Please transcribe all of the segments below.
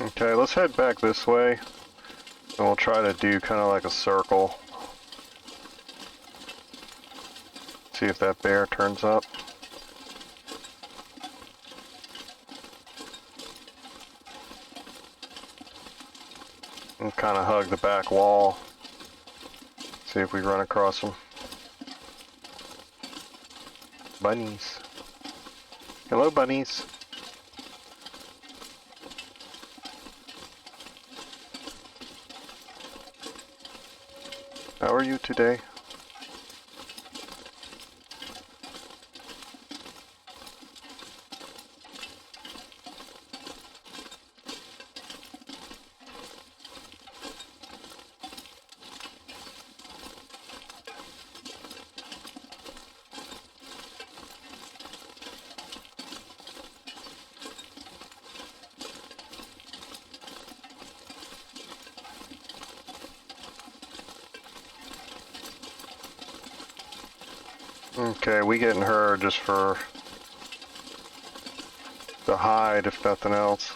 Okay, let's head back this way, and we'll try to do kind of like a circle. See if that bear turns up. And kind of hug the back wall. See if we run across them. Bunnies. Hello, bunnies. How are you today? Okay, we getting her just for the hide, if nothing else.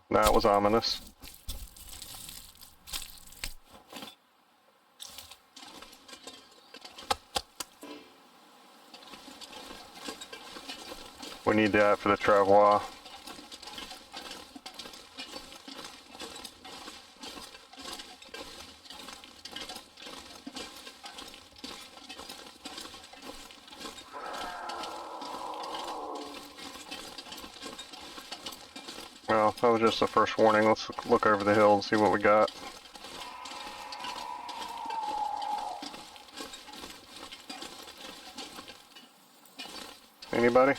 That was ominous. We need that for the travois. Well, that was just the first warning. Let's look over the hill and see what we got. Anybody?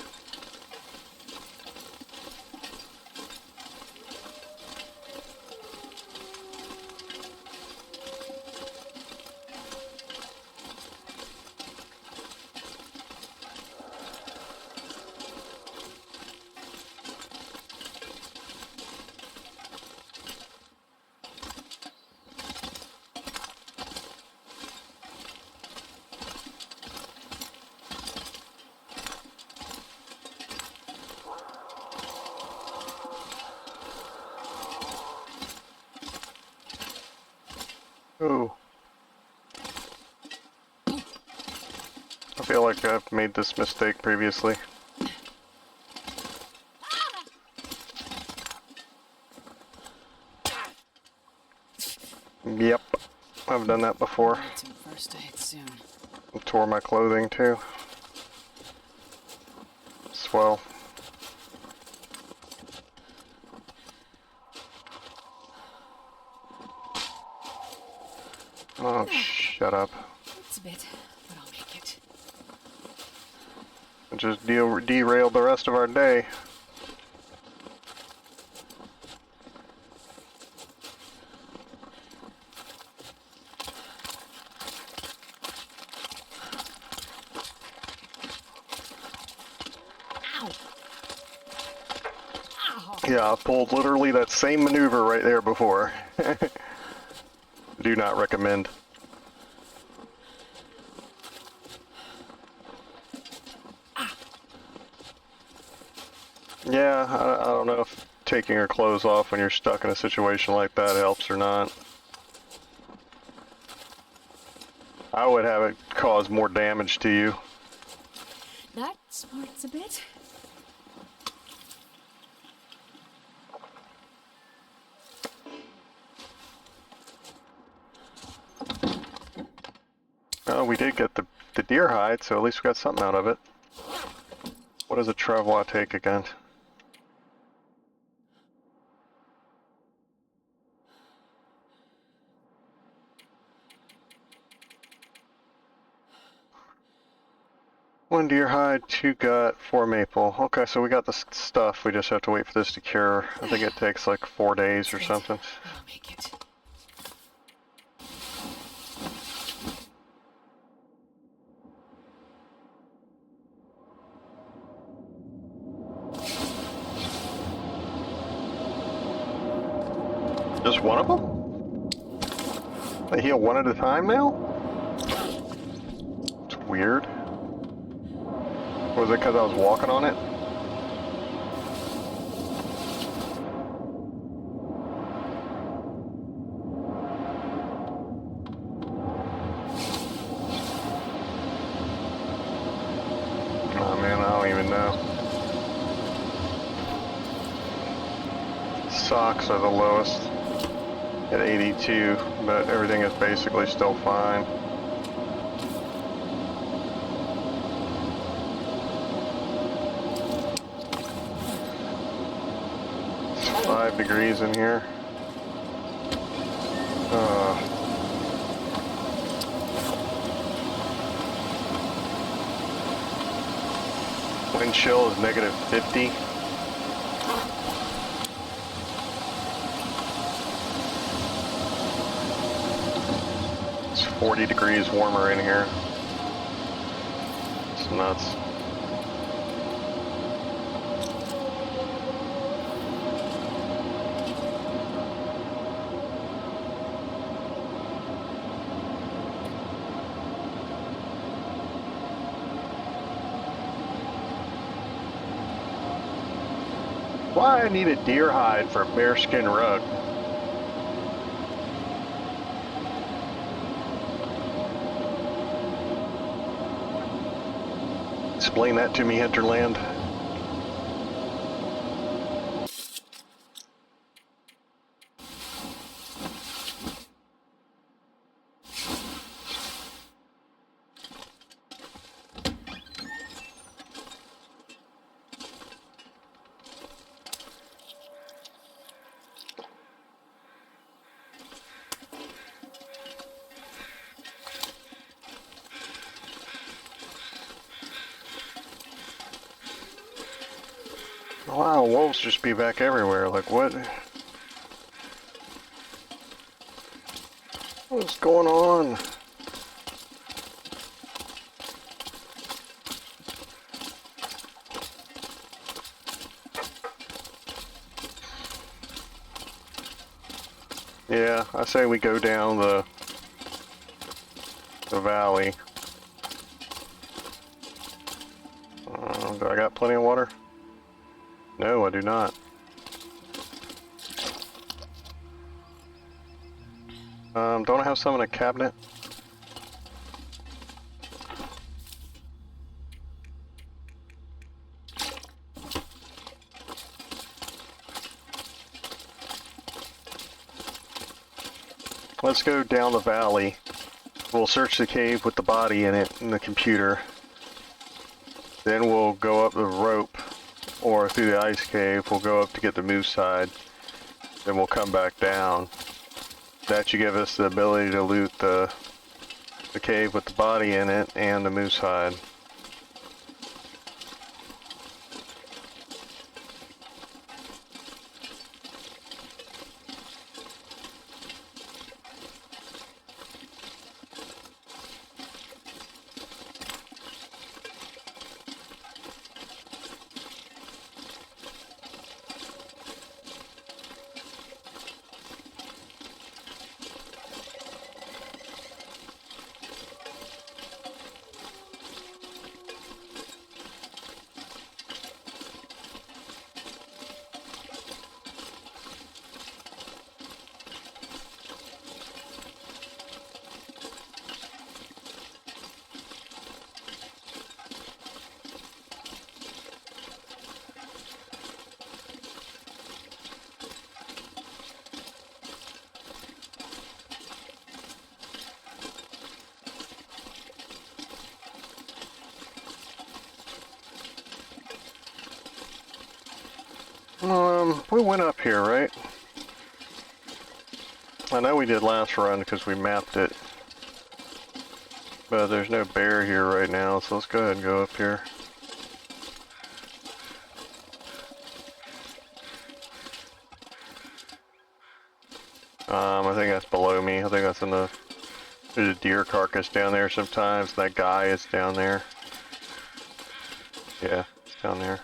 Ooh. I feel like I've made this mistake previously. Yep, I've done that before. First aid soon. Tore my clothing too. Swell. Oh, shut up. It's a bit, but I'll make it. It just derailed the rest of our day. Ow! Ow! Yeah, I pulled literally that same maneuver right there before. Do not recommend. Yeah, I don't know if taking your clothes off when you're stuck in a situation like that helps or not. I would have it cause more damage to you. That smarts a bit. Oh, we did get the deer hide, so at least we got something out of it. What does a travois take again? One deer hide, 2 gut, 4 maple. Okay, so we got the stuff. We just have to wait for this to cure. I think it takes like 4 days or something. I'll make it. Just one of them? They heal one at a time now? It's weird. Was it because I was walking on it? Oh man, I don't even know. Socks are the lowest at 82, but everything is basically still fine. It's 5 degrees in here. Wind chill is negative 50. It's 40 degrees warmer in here. It's nuts. Why I need a deer hide for a bearskin rug? Explain that to me, Hinterland. Wow, wolves just be back everywhere. Like, what? What's going on? Yeah, I say we go down the valley. Do I got plenty of water? No, I do not. Don't I have some in a cabinet? Let's go down the valley. We'll search the cave with the body in it in the computer. Then we'll go up the rope, or through the ice cave. We'll go up to get the moose hide. Then we'll come back down. That should give us the ability to loot the cave with the body in it and the moose hide. We went up here, right? I know we did last run because we mapped it. But there's no bear here right now, so let's go ahead and go up here. I think that's below me. I think that's in the... There's a deer carcass down there sometimes. That guy is down there. Yeah, it's down there.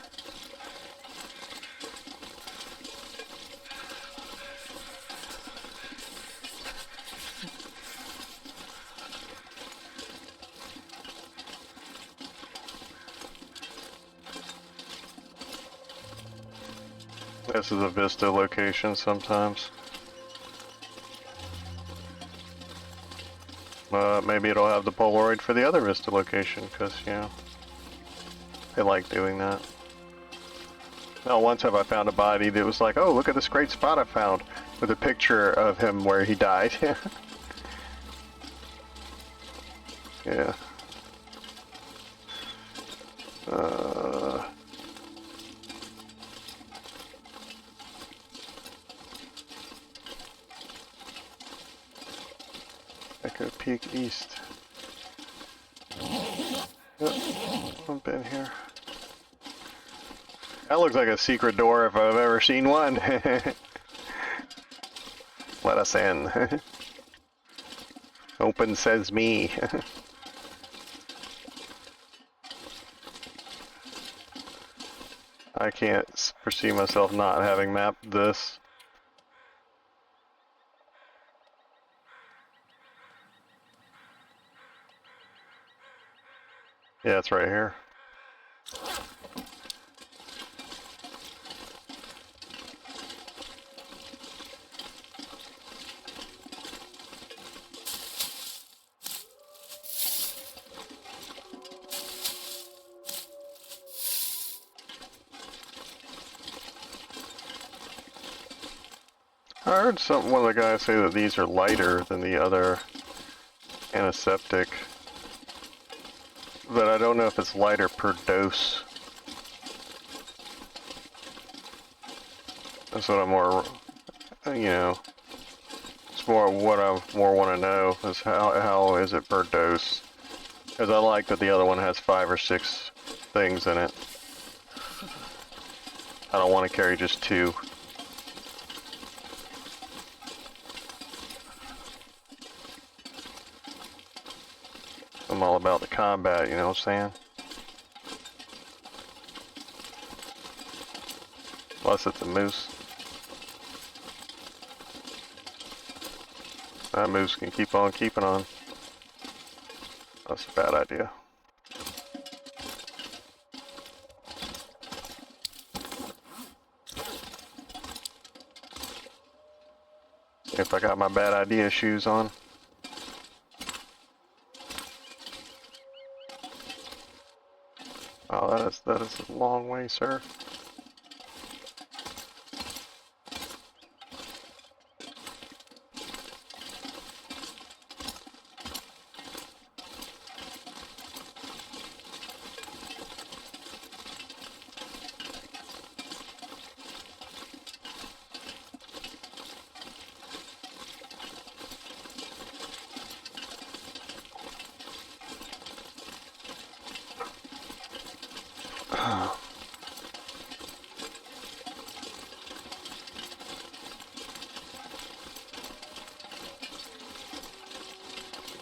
This is a Vista location sometimes. Maybe it'll have the Polaroid for the other Vista location, because, you know, they like doing that. Now, once have I found a body that was like, oh, look at this great spot I found, with a picture of him where he died. Yeah. Echo Peak East. Yep, I've been here. That looks like a secret door if I've ever seen one. Let us in. Open says me. I can't foresee myself not having mapped this. Yeah, it's right here. I heard one of the guys say that these are lighter than the other antiseptic, but I don't know if it's lighter per dose. That's what I'm more, you know, it's more what I more want to know is how is it per dose? Because I like that the other one has 5 or 6 things in it. I don't want to carry just 2. I'm all about the combat, you know what I'm saying? Plus it's a moose. That moose can keep on keeping on. That's a bad idea. If I got my bad idea shoes on. Oh, that is a long way, sir.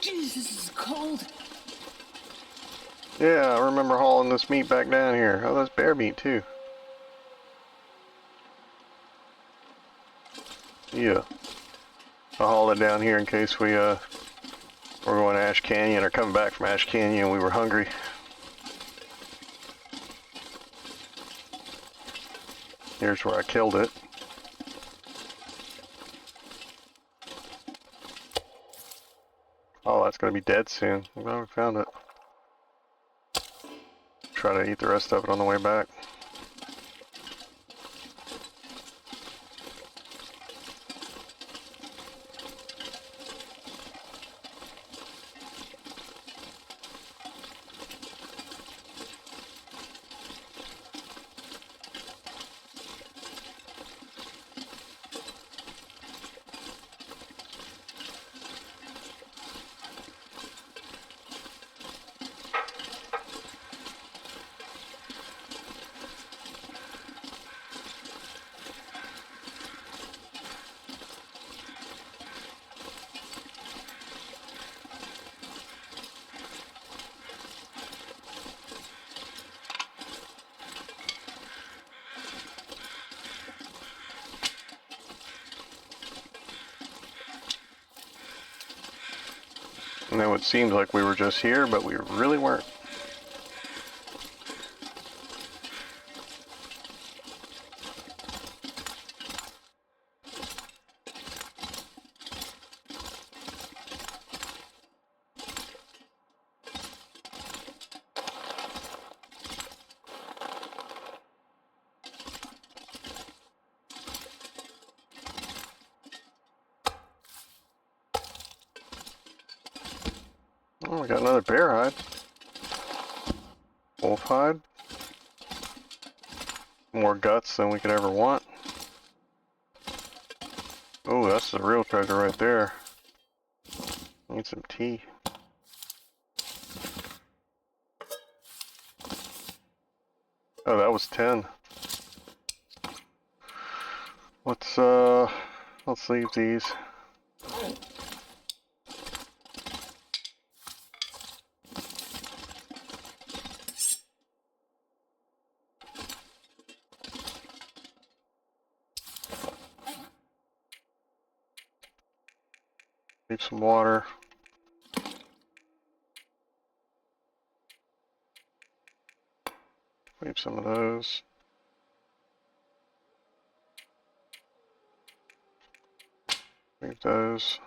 Jeez, this is cold. Yeah, I remember hauling this meat back down here. Oh, that's bear meat too. Yeah. I hauled it down here in case we're going to Ash Canyon or coming back from Ash Canyon and we were hungry. Here's where I killed it. Oh, that's going to be dead soon. I'm glad we found it. Try to eat the rest of it on the way back. Now it seems like we were just here, but we really weren't. Oh, we got another bear hide. Wolf hide. More guts than we could ever want. Oh, that's the real treasure right there. Need some tea. Oh, that was 10. Let's leave these. Leave some water. Leave some of those. Leave those.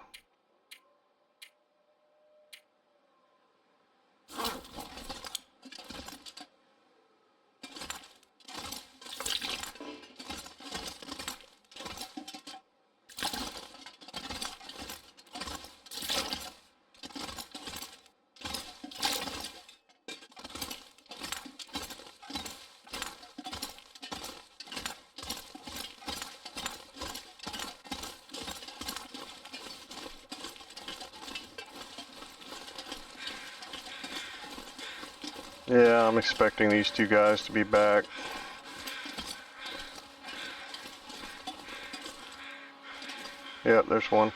Yeah, I'm expecting these two guys to be back. Yep, there's one.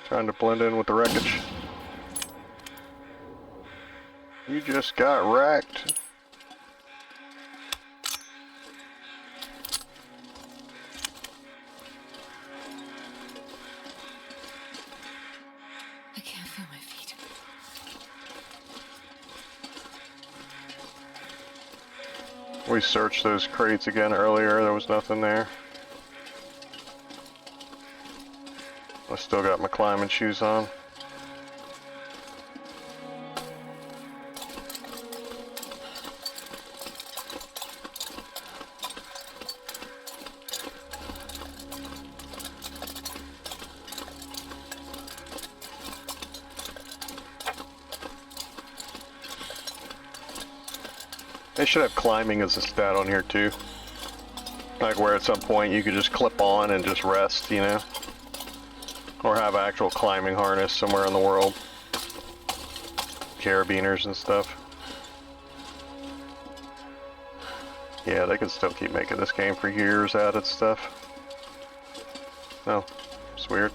Trying to blend in with the wreckage. You just got wrecked. I can't feel my feet. We searched those crates again earlier. There was nothing there. I still got my climbing shoes on. They should have climbing as a stat on here too. Like where at some point you could just clip on and just rest, you know? Or have an actual climbing harness somewhere in the world. Carabiners and stuff. Yeah, they can still keep making this game for years added stuff. Oh, it's weird.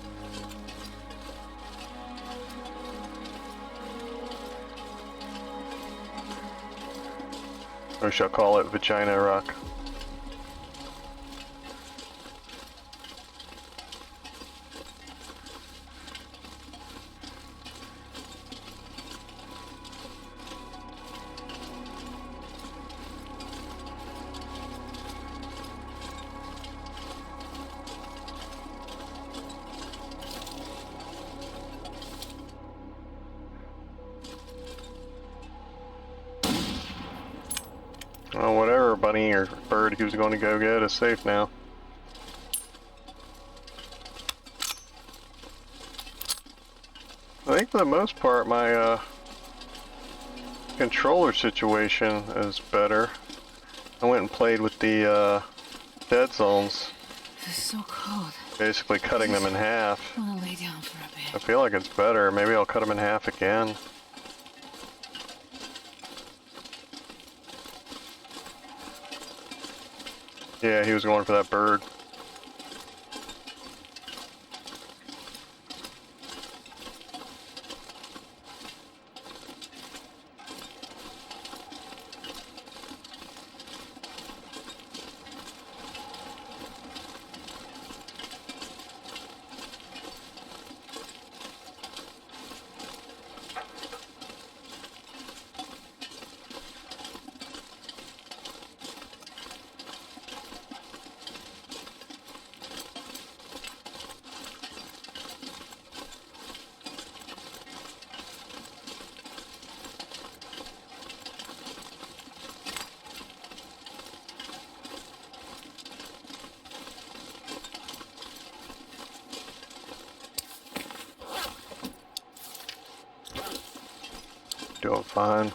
We shall call it Vagina Rock. Oh, whatever bunny or bird he was going to go get is safe now. I think for the most part my controller situation is better. I went and played with the dead zones. This is so cold. Basically cutting them in half. I want to lay down for a I bit. feel like it's better. Maybe I'll cut them in half again. Yeah, he was going for that bird. doing fine.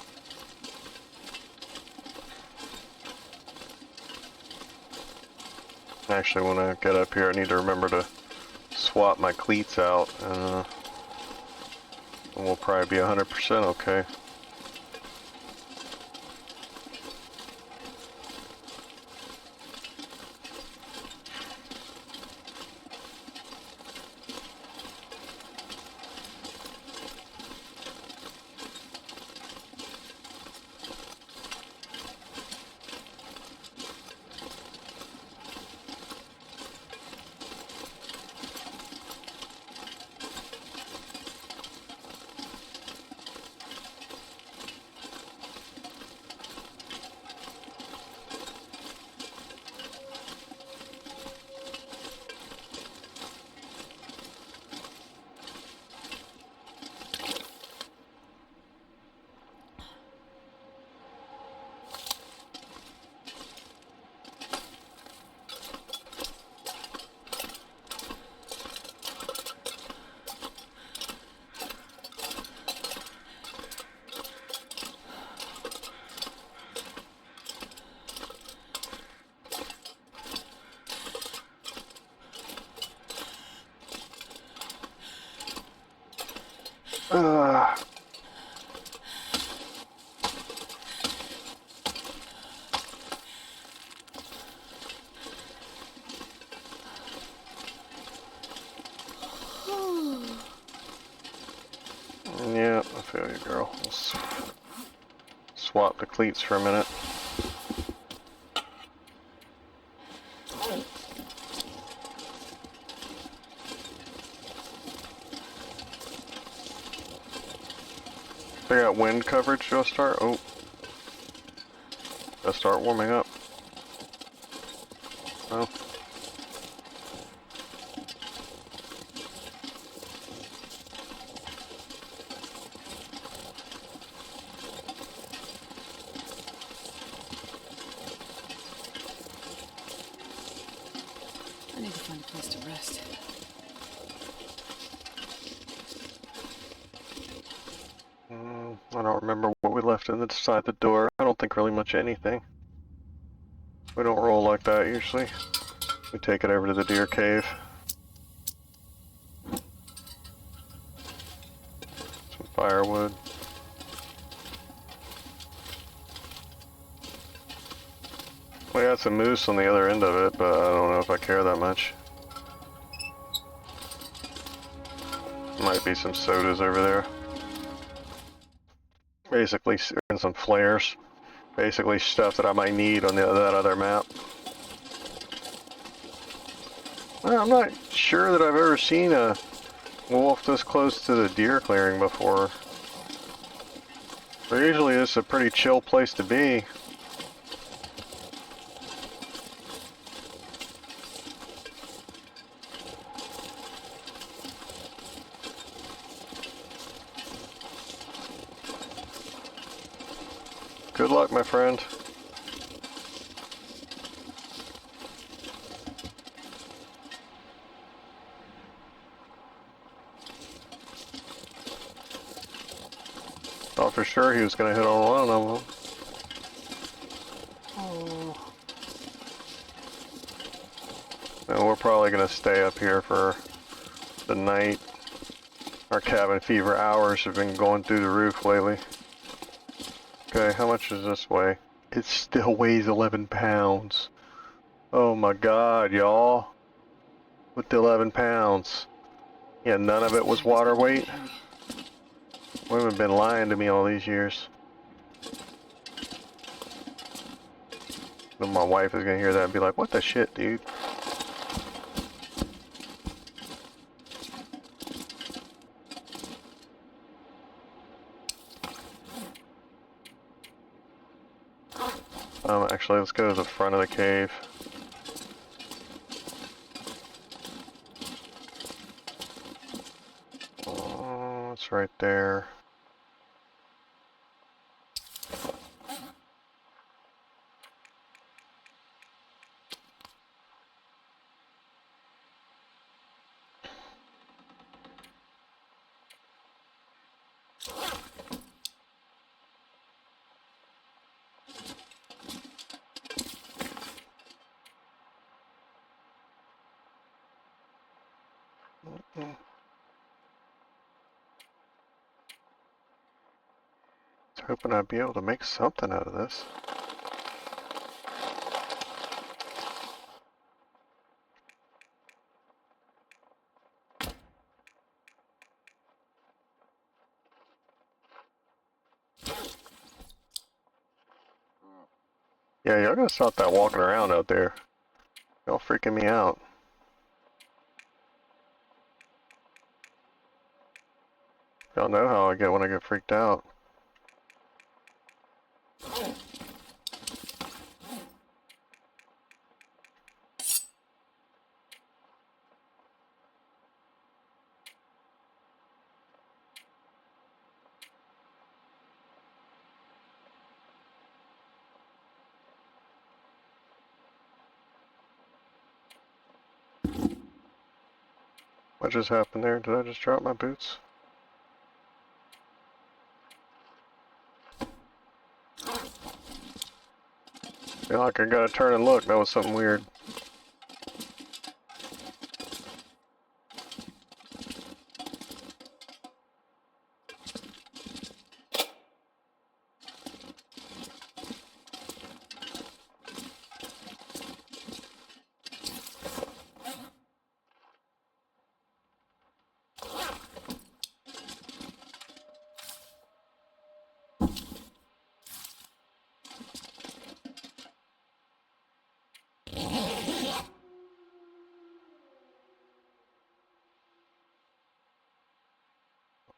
Actually, when I get up here, I need to remember to swap my cleats out, and we'll probably be 100% okay. Yeah, I feel you, girl. Let's swap the cleats for a minute. I got wind coverage. Do I start? Oh, I start warming up. Oh. I need to find a place to rest. I don't remember what we left inside the door. I don't think really much anything. We don't roll like that usually. We take it over to the deer cave. Some firewood. We got some moose on the other end of it, but I don't know if I care that much. Might be some sodas over there. Basically, and some flares. Basically stuff that I might need on that other map. Well, I'm not sure that I've ever seen a wolf this close to the deer clearing before. But usually this is a pretty chill place to be. Good luck, my friend. Thought for sure he was going to hit on one of them. Oh. And we're probably going to stay up here for the night. Our cabin fever hours have been going through the roof lately. Okay, how much does this weigh? It still weighs 11 pounds. Oh my god, y'all. With the 11 pounds. Yeah, none of it was water weight. Women have been lying to me all these years. Then my wife is gonna hear that and be like, what the shit, dude? Actually, let's go to the front of the cave. Oh, it's right there. was hoping I'd be able to make something out of this. Yeah, y'all gotta stop that walking around out there. Y'all freaking me out. Y'all know how I get when I get freaked out. What just happened there? Did I just drop my boots? Feel like I gotta turn and look. That was something weird.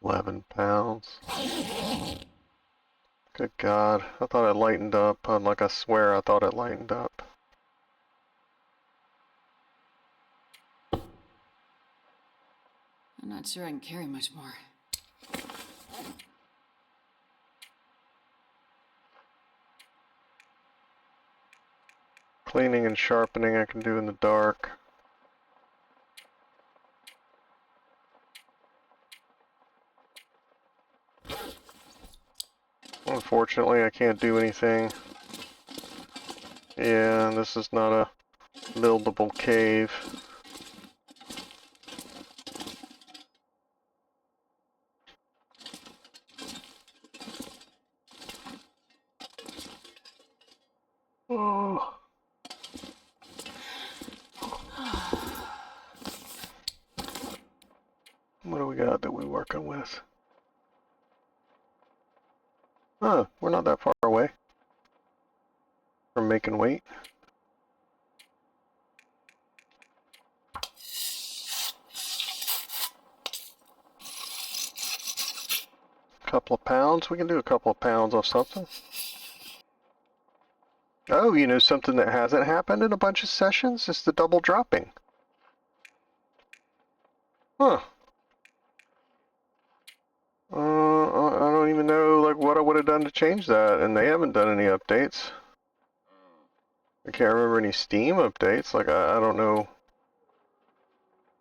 £11. Good God. I thought it lightened up. Like I swear I thought it lightened up. I'm not sure I can carry much more. Cleaning and sharpening I can do in the dark. Unfortunately, I can't do anything. Yeah, this is not a buildable cave. Oh. What do we got that we're working with? Huh, we're not that far away from making weight. Couple of pounds, we can do a couple of pounds off something. Oh, you know something that hasn't happened in a bunch of sessions? It's the double dropping. Huh. I don't even know like what I would have done to change that, and they haven't done any updates. I can't remember any Steam updates. Like I don't know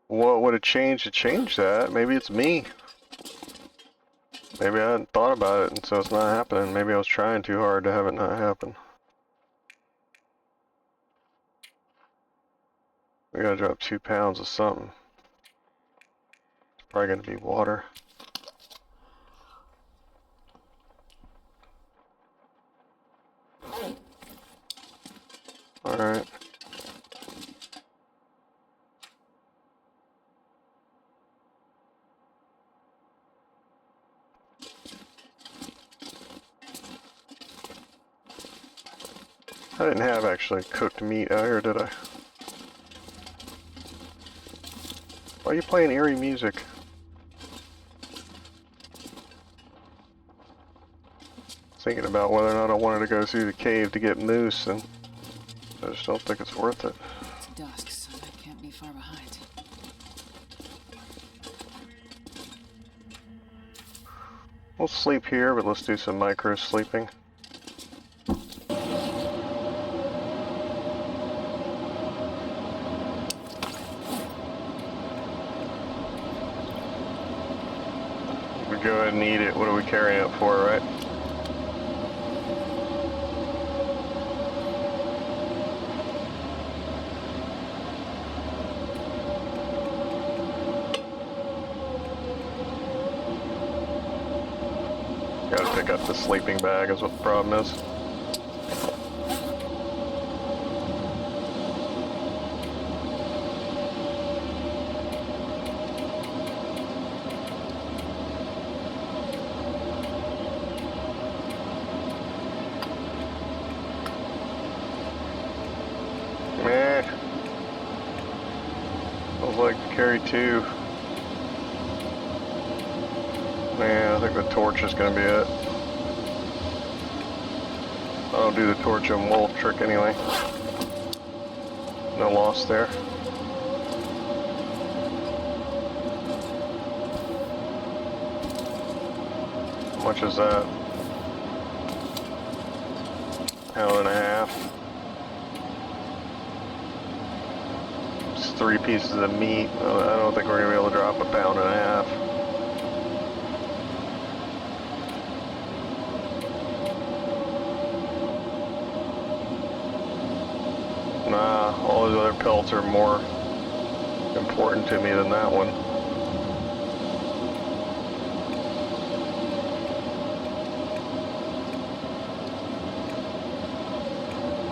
what would have changed to change that. Maybe it's me. Maybe I hadn't thought about it, and so it's not happening. Maybe I was trying too hard to have it not happen. We gotta drop 2 pounds of something. It's probably gonna be water. Alright. I didn't have actually cooked meat out here, did I? Why are you playing eerie music? Thinking about whether or not I wanted to go through the cave to get moose, and I just don't think it's worth it. It's dusk, so I can't be far behind. We'll sleep here, but let's do some micro sleeping. We go ahead and eat it. What are we carrying it for, right? pick up the sleeping bag is what the problem is. Meh. I'd like to carry two. Yeah, I think the torch is gonna be it. I don't do the torch and wolf trick anyway. No loss there. How much is that? Pound and a half. It's 3 pieces of meat. I don't think we're gonna be able to drop a pound and a half. Nah, all those other pelts are more important to me than that one.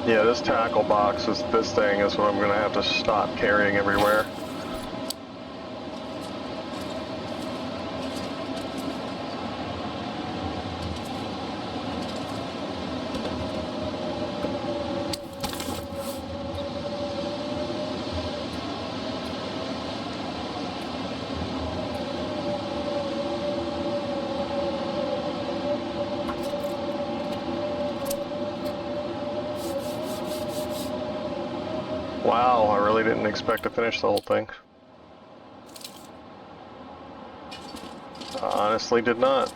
Yeah, this tackle box, this thing is what I'm going to have to stop carrying everywhere. Wow, I really didn't expect to finish the whole thing. I honestly did not.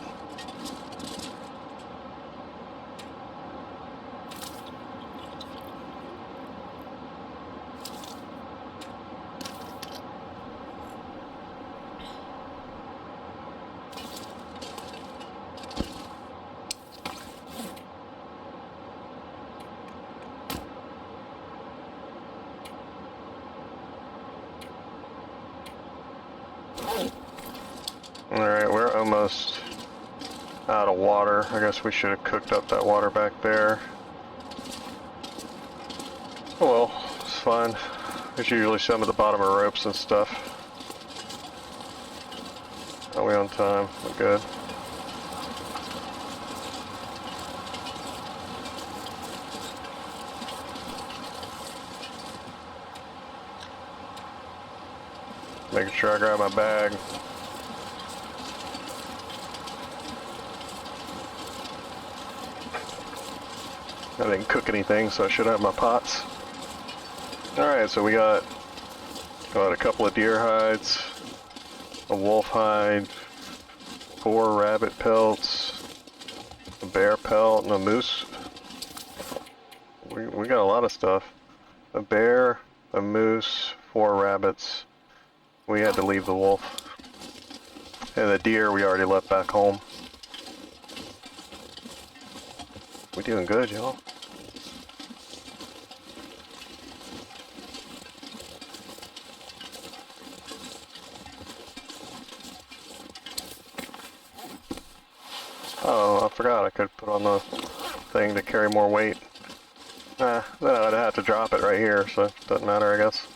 Alright, we're almost out of water. I guess we should have cooked up that water back there. Oh well, it's fine. There's usually some at the bottom of ropes and stuff. Are we on time? We're good. Making sure I grab my bag. I didn't cook anything, so I should have my pots. Alright, so we got a couple of deer hides, a wolf hide, 4 rabbit pelts, a bear pelt, and a moose. We got a lot of stuff. A bear, a moose, 4 rabbits. We had to leave the wolf. And the deer we already left back home. We doing good, y'all. Oh, I forgot I could put on the thing to carry more weight. Then I'd have to drop it right here, so it doesn't matter, I guess.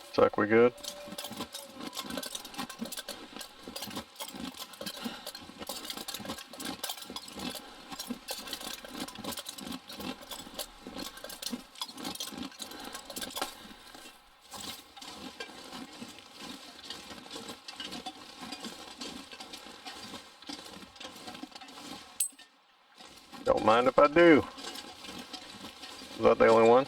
Looks like we good. Don't mind if I do. Is that the only one?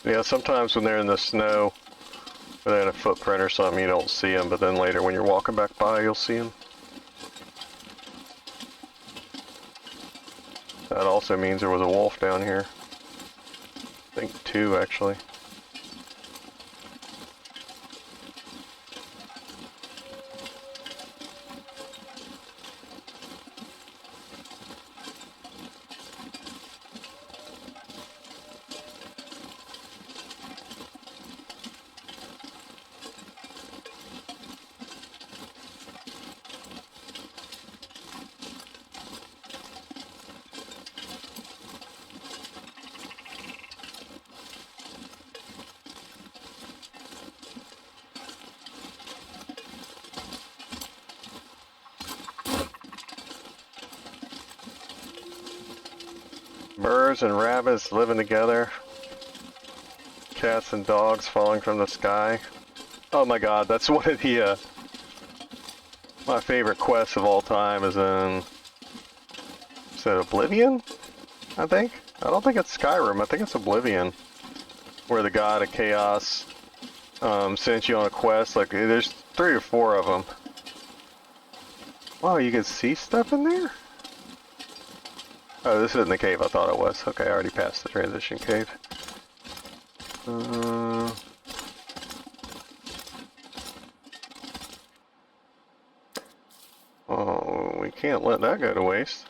Yeah, sometimes when they're in the snow, or they're in a footprint or something, you don't see them, but then later when you're walking back by, you'll see them. That also means there was a wolf down here. I think 2, actually. Birds and rabbits living together. Cats and dogs falling from the sky. Oh my god, that's one of the, my favorite quests of all time is in... Is it Oblivion? I think? I don't think it's Skyrim, I think it's Oblivion. Where the god of chaos sends you on a quest, like, there's 3 or 4 of them. Wow, you can see stuff in there? Oh, this isn't the cave I thought it was. Okay, I already passed the transition cave. Oh, we can't let that go to waste.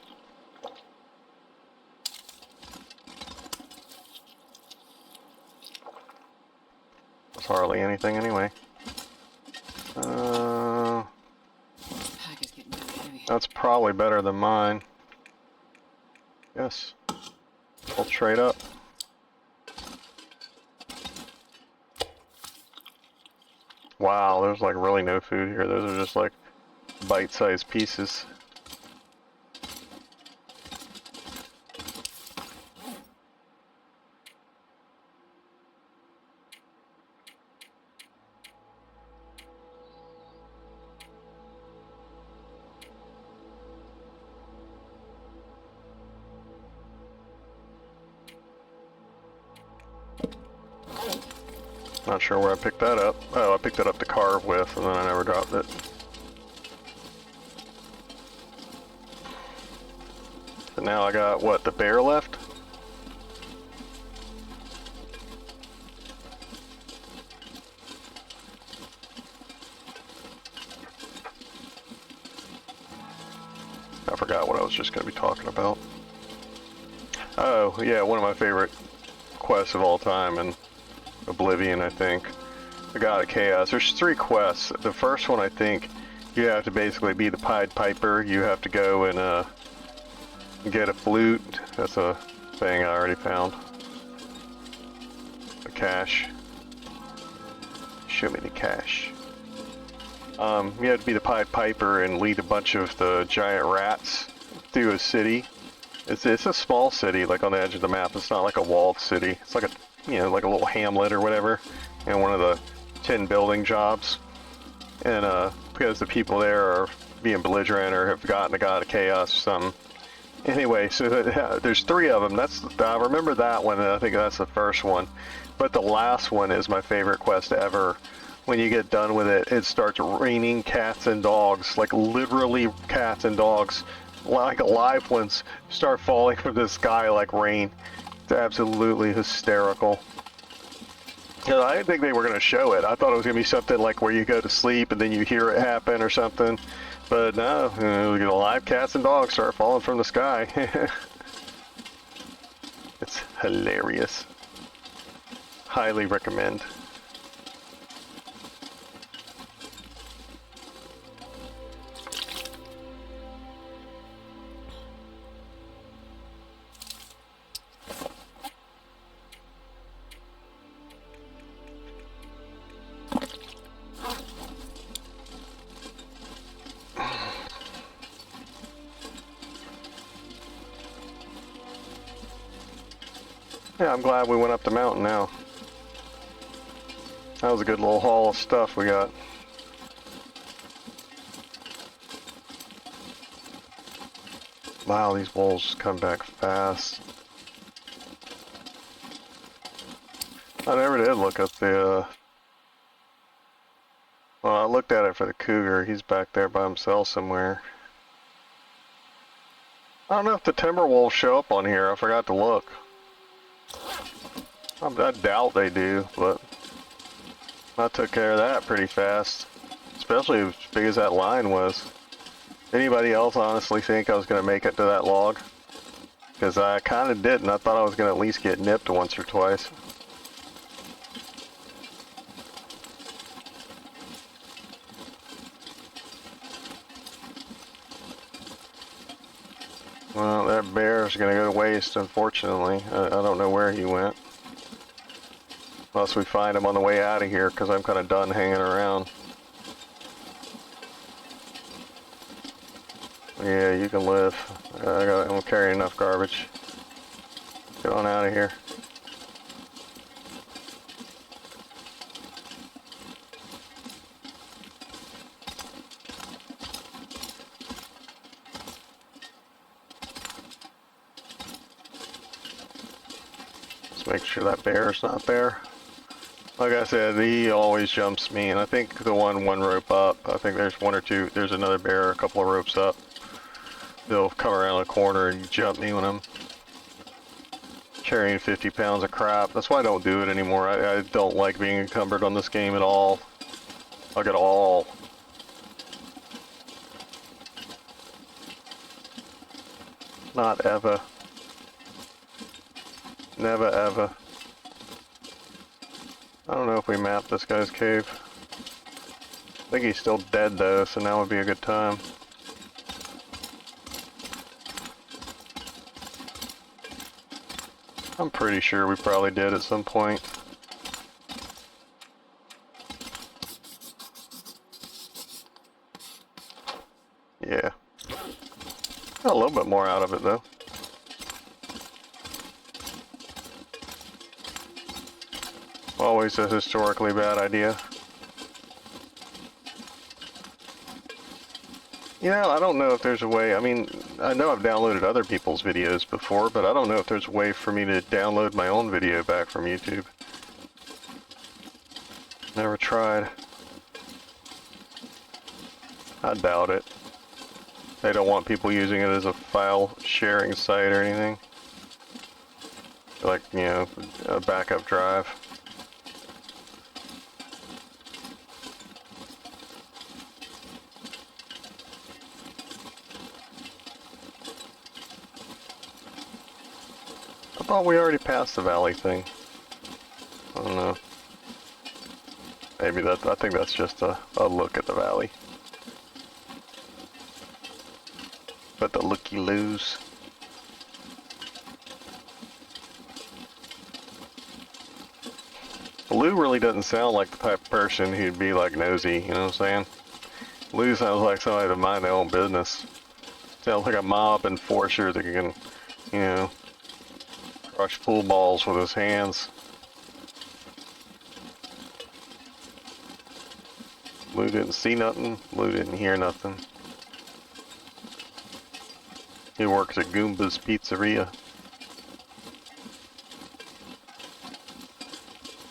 There's hardly anything anyway. This pack is getting really heavy. That's probably better than mine. Yes. We'll trade up. Wow, there's like really no food here. Those are just like bite-sized pieces. Not sure where I picked that up. Oh, I picked it up to carve with, and then I never dropped it. So now I got, what, the bear left? I forgot what I was just going to be talking about. Oh, yeah, one of my favorite quests of all time, and Oblivion, I think. The God of Chaos. There's 3 quests. The first one, I think, you have to basically be the Pied Piper. You have to go and get a flute. That's a thing I already found. The cache. Show me the cache. You have to be the Pied Piper and lead a bunch of the giant rats through a city. It's a small city, like on the edge of the map. It's not like a walled city. It's like a, you know, like a little hamlet or whatever, and one of the 10 building jobs. And because the people there are being belligerent or have forgotten the God of Chaos or something. Anyway, so there's 3 of them. I remember that one, and I think that's the first one. But the last one is my favorite quest ever. When you get done with it, it starts raining cats and dogs, like literally cats and dogs, like live ones, start falling from the sky like rain. It's absolutely hysterical. You know, I didn't think they were going to show it. I thought it was going to be something like where you go to sleep and then you hear it happen or something. But no, you know, live cats and dogs start falling from the sky. It's hilarious. Highly recommend. Yeah, I'm glad we went up the mountain now. That was a good little haul of stuff we got. Wow, these wolves come back fast. I never did look at the, well, I looked at it for the cougar. He's back there by himself somewhere. I don't know if the timber wolves show up on here. I forgot to look. I doubt they do, but I took care of that pretty fast. Especially as big as that line was. Anybody else honestly think I was going to make it to that log? Because I kind of didn't. I thought I was going to at least get nipped once or twice. Well, that bear's going to go to waste, unfortunately. I don't know where he went. Unless we find him on the way out of here, because I'm kind of done hanging around. Yeah, you can live. I'm carrying enough garbage. Get on out of here. Let's make sure that bear's not there. Like I said, he always jumps me, and I think the one rope up, I think there's one or two, there's another bear a couple of ropes up. They'll come around the corner and jump me when I'm carrying 50 pounds of crap. That's why I don't do it anymore. I don't like being encumbered on this game at all. Like at all. Not ever. Never ever. I don't know if we mapped this guy's cave. I think he's still dead though, so now would be a good time. I'm pretty sure we probably did at some point. Yeah. Got a little bit more out of it though. Always a historically bad idea. Yeah, I don't know if there's a way, I mean, I know I've downloaded other people's videos before, but I don't know if there's a way for me to download my own video back from YouTube. Never tried. I doubt it. They don't want people using it as a file sharing site or anything. Like, you know, a backup drive. I thought we already passed the valley thing. I don't know. Maybe that, I think that's just a look at the valley. But the looky-loos. Lou really doesn't sound like the type of person who'd be like nosy, you know what I'm saying? Lou sounds like somebody to mind their own business. Sounds like a mob enforcer that can, you know, crush pool balls with his hands. Lou didn't see nothing. Lou didn't hear nothing. He works at Goomba's Pizzeria.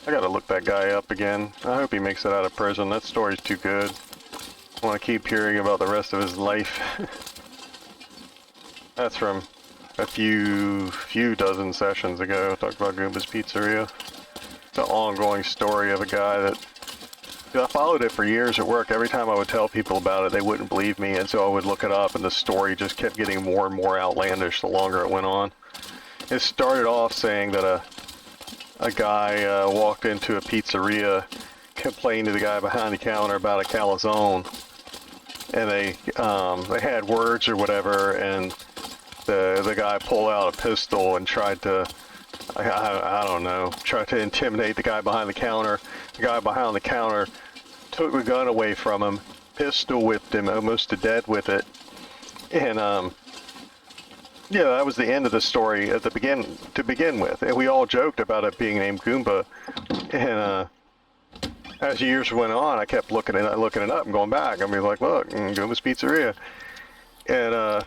I gotta look that guy up again. I hope he makes it out of prison. That story's too good. I want to keep hearing about the rest of his life. That's from a few dozen sessions ago. Talked about Goomba's Pizzeria. It's an ongoing story of a guy that... I followed it for years at work. Every time I would tell people about it, they wouldn't believe me, and so I would look it up, and the story just kept getting more and more outlandish the longer it went on. It started off saying that a guy walked into a pizzeria, complained to the guy behind the counter about a calzone, and they had words or whatever, and the guy pulled out a pistol and tried to, I don't know, tried to intimidate the guy behind the counter. The guy behind the counter took the gun away from him, pistol whipped him almost to death with it, and yeah, that was the end of the story at the to begin with. And we all joked about it being named Goomba, and as years went on, I kept looking it up and going back. I mean, like, look, Goomba's Pizzeria, and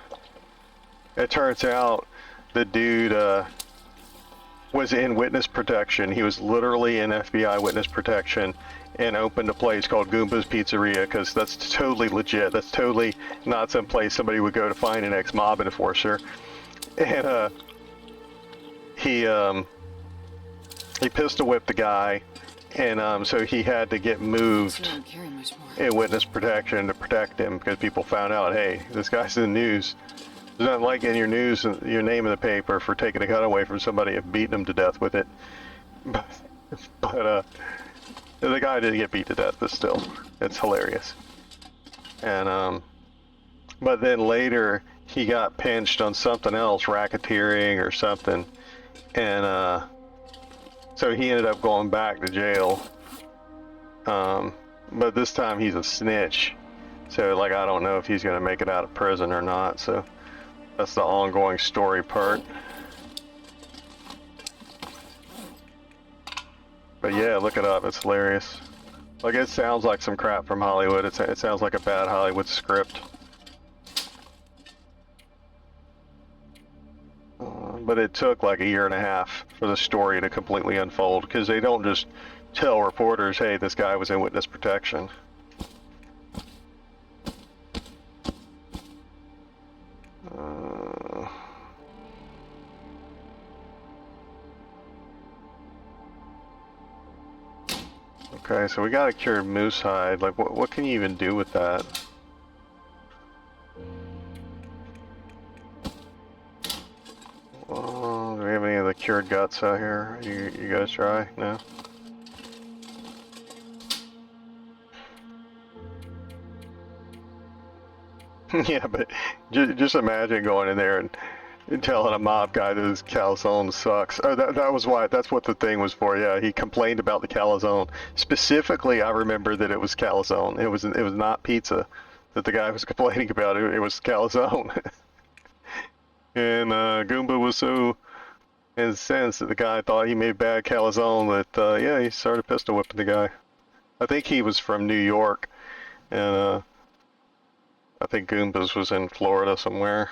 it turns out the dude was in witness protection. He was literally in FBI witness protection and opened a place called Goomba's Pizzeria, because that's totally legit. That's totally not some place somebody would go to find an ex-mob enforcer. And he pistol whipped the guy, and so he had to get moved in witness protection to protect him, because people found out, hey, this guy's in the news. There's nothing like in your news, your name in the paper for taking a gun away from somebody and beating them to death with it. But the guy didn't get beat to death, but still, it's hilarious. And but then later he got pinched on something else, racketeering or something, and so he ended up going back to jail. But this time he's a snitch, so like I don't know if he's gonna make it out of prison or not. So that's the ongoing story part. But yeah, look it up. It's hilarious. Like, it sounds like some crap from Hollywood. It sounds like a bad Hollywood script. But it took like a year and a half for the story to completely unfold, because they don't just tell reporters, hey, this guy was in witness protection. Okay, so we got a cured moose hide. Like, what can you even do with that? Do we have any of the cured guts out here? You guys try? No? Yeah, but just imagine going in there and telling a mob guy that his calzone sucks. Oh, that was why. That's what the thing was for. Yeah, he complained about the calzone. Specifically, I remember that it was calzone. It was not pizza that the guy was complaining about. It was calzone. And Goomba was so incensed that the guy thought he made bad calzone that yeah, he started pistol whipping the guy. I think he was from New York, and I think Goombas was in Florida somewhere.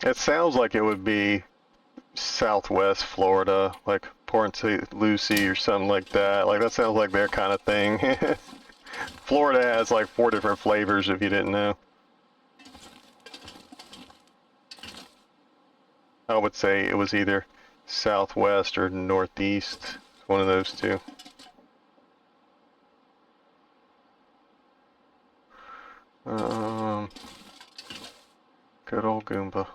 It sounds like it would be Southwest Florida, like Port St. Lucie or something like that. Like, that sounds like their kind of thing. Florida has like 4 different flavors, if you didn't know. I would say it was either Southwest or Northeast. One of those two. Good old Goomba.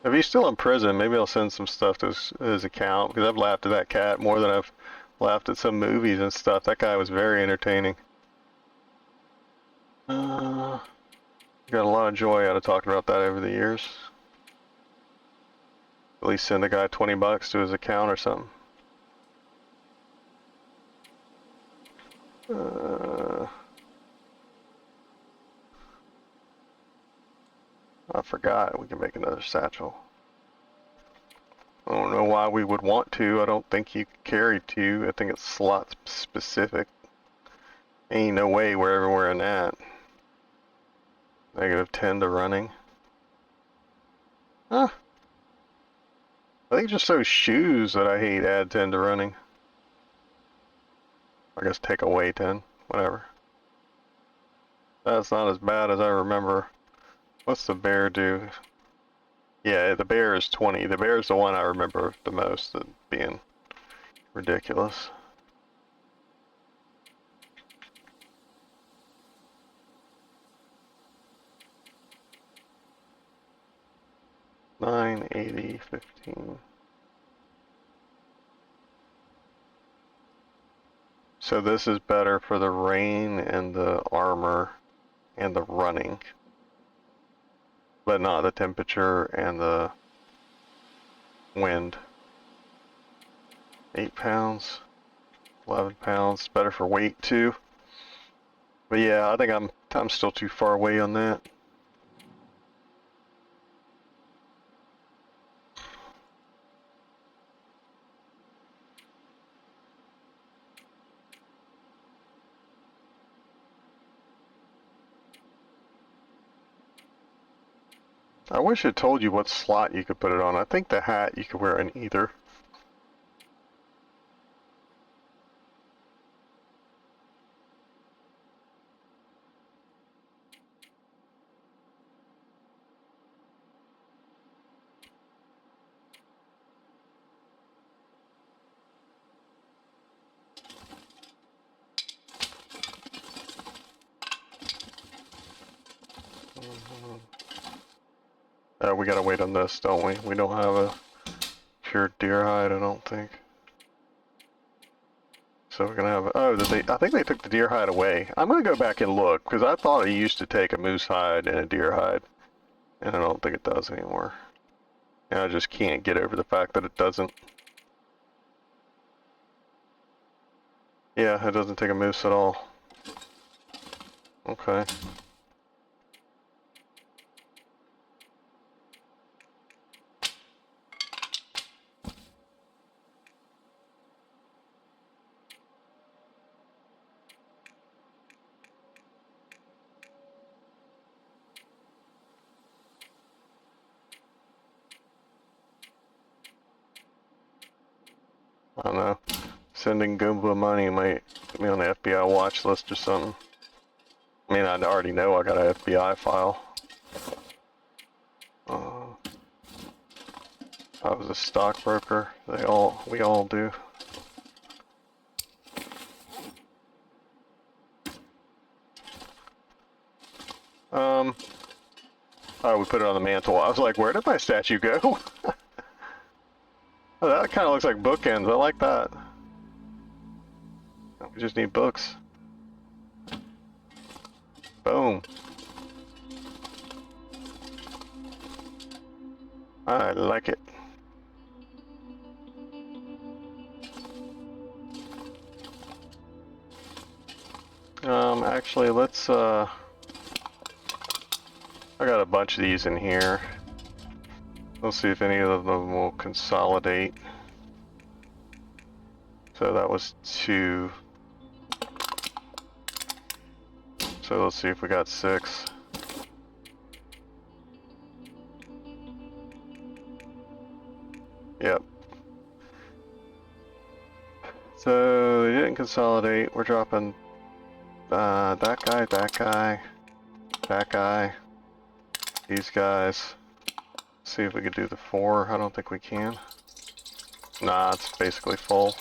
If he's still in prison, maybe I'll send some stuff to his account, because I've laughed at that cat more than I've laughed at some movies and stuff. That guy was very entertaining. Got a lot of joy out of talking about that over the years. At least send the guy $20 to his account or something. I forgot we can make another satchel. I don't know why we would want to. I don't think you carry 2. I think it's slot specific. Ain't no way we're ever wearing that. -10 to running. Huh. I think just those shoes that I hate add 10 to running. I guess take away 10. Whatever. That's not as bad as I remember. What's the bear do? Yeah, the bear is 20. The bear is the one I remember the most as being ridiculous. $9.80.15. So this is better for the rain and the armor and the running, but not the temperature and the wind. 8 pounds, 11 pounds, better for weight too. But yeah, I think I'm still too far away on that. I wish it told you what slot you could put it on. I think the hat you could wear in either. We gotta wait on this, don't we? We don't have a cured deer hide, I don't think. So we're gonna have, I think they took the deer hide away. I'm gonna go back and look, because I thought it used to take a moose hide and a deer hide. And I don't think it does anymore. And I just can't get over the fact that it doesn't. Yeah, it doesn't take a moose at all. Okay. I don't know. Sending Goomba money might put me on the FBI watch list or something. I mean, I already know I got an FBI file. I was a stockbroker. We all do. Oh, we put it on the mantle. I was like, where did my statue go? Oh, that kind of looks like bookends. I like that. We just need books. Boom. I like it. Actually, let's, I got a bunch of these in here. Let's see if any of them will consolidate. So that was 2. So let's see if we got 6. Yep. So they didn't consolidate. We're dropping that guy, that guy, that guy, these guys. See if we could do the 4. I don't think we can. Nah, it's basically full.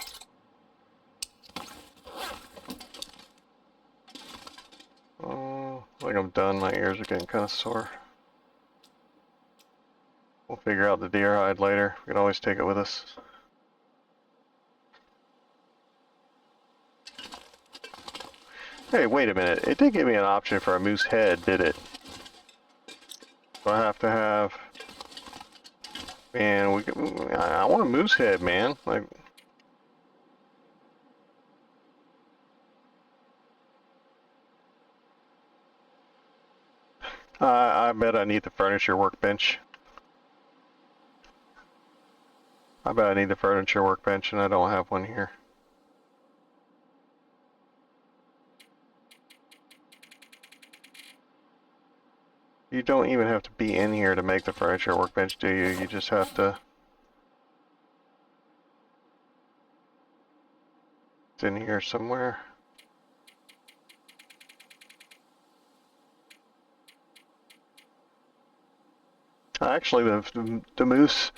Oh, I think I'm done. My ears are getting kind of sore. We'll figure out the deer hide later. We can always take it with us. Hey, wait a minute. It did give me an option for a moose head, did it? Do I have to have... Man, I want a moose head, man. Like... I bet I need the furniture workbench. I bet I need the furniture workbench, and I don't have one here. You don't even have to be in here to make the furniture workbench, do you? You just have to... It's in here somewhere. Actually, the moose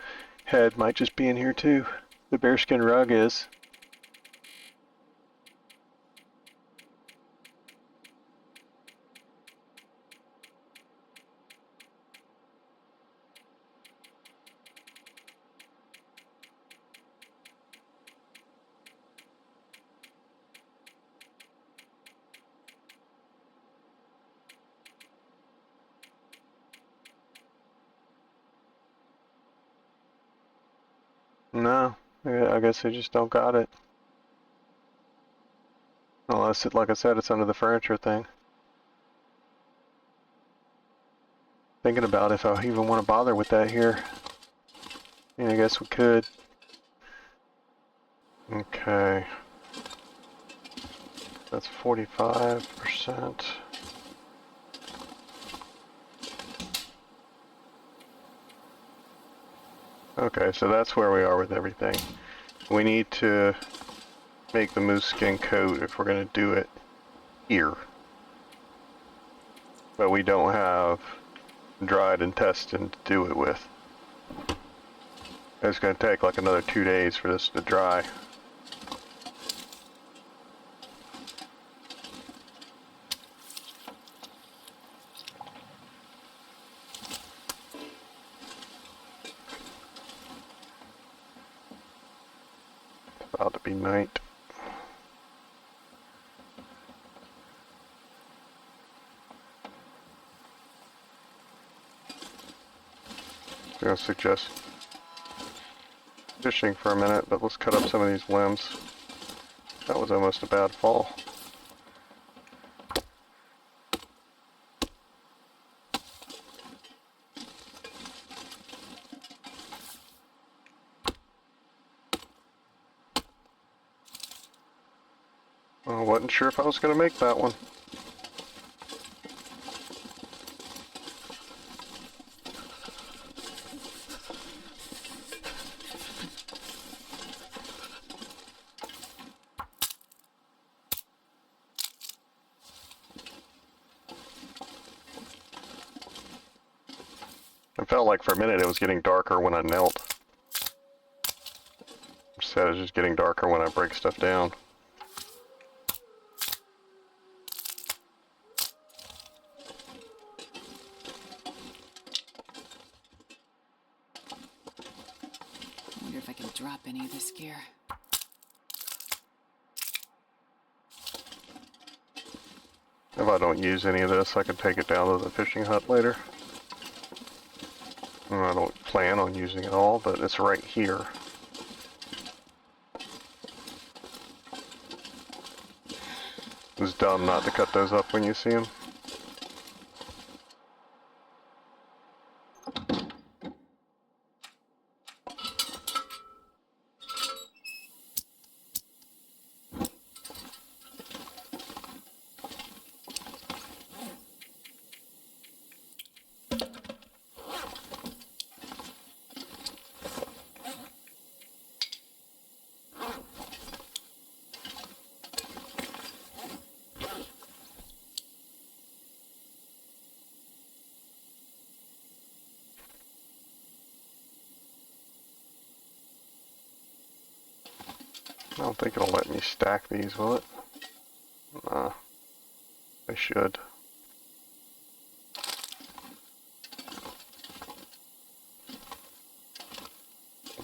head might just be in here too. The bearskin rug is. No, I guess they just don't got it. Unless, like I said, it's under the furniture thing. Thinking about if I even want to bother with that here. Yeah, I guess we could. Okay. That's 45%. Okay, so that's where we are with everything. We need to make the moose skin coat if we're going to do it here. But we don't have dried intestine to do it with. It's going to take like another 2 days for this to dry. It's about to be night. I'm going to suggest fishing for a minute, but let's cut up some of these limbs. That was almost a bad fall. I wasn't sure if I was going to make that one. It felt like for a minute it was getting darker when I knelt. Instead it's just getting darker when I break stuff down. I wonder if I can drop any of this gear. If I don't use any of this, I can take it down to the fishing hut later. I don't plan on using it all, but it's right here. It's dumb not to cut those up when you see them. I don't think it'll let me stack these, will it? Nah, I should.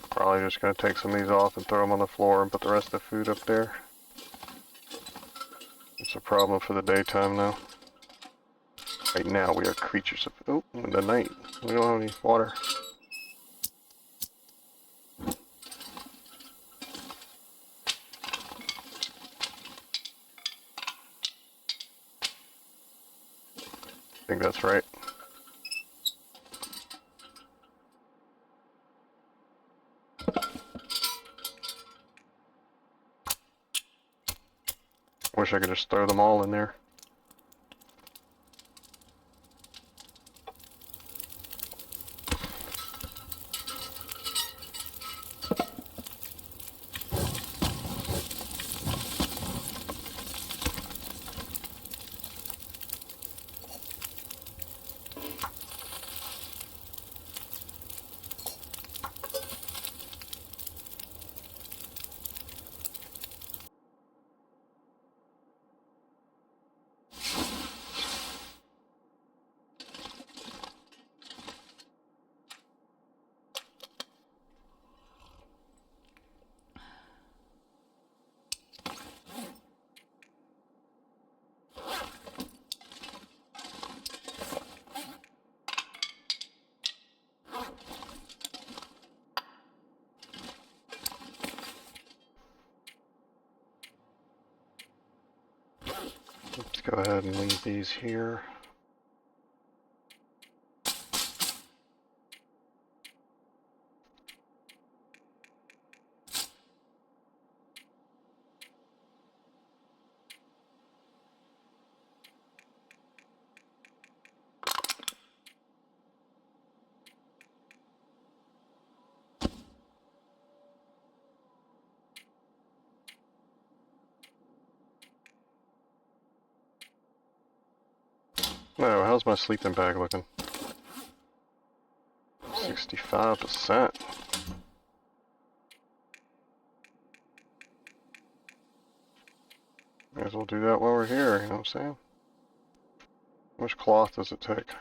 Probably just gonna take some of these off and throw them on the floor and put the rest of the food up there. It's a problem for the daytime now. Right now we are creatures of... Oh, in the night. We don't have any water. I think that's right. Wish I could just throw them all in there. Let's go ahead and leave these here. No, how's my sleeping bag looking? 65%. May as well do that while we're here, you know what I'm saying? How much cloth does it take?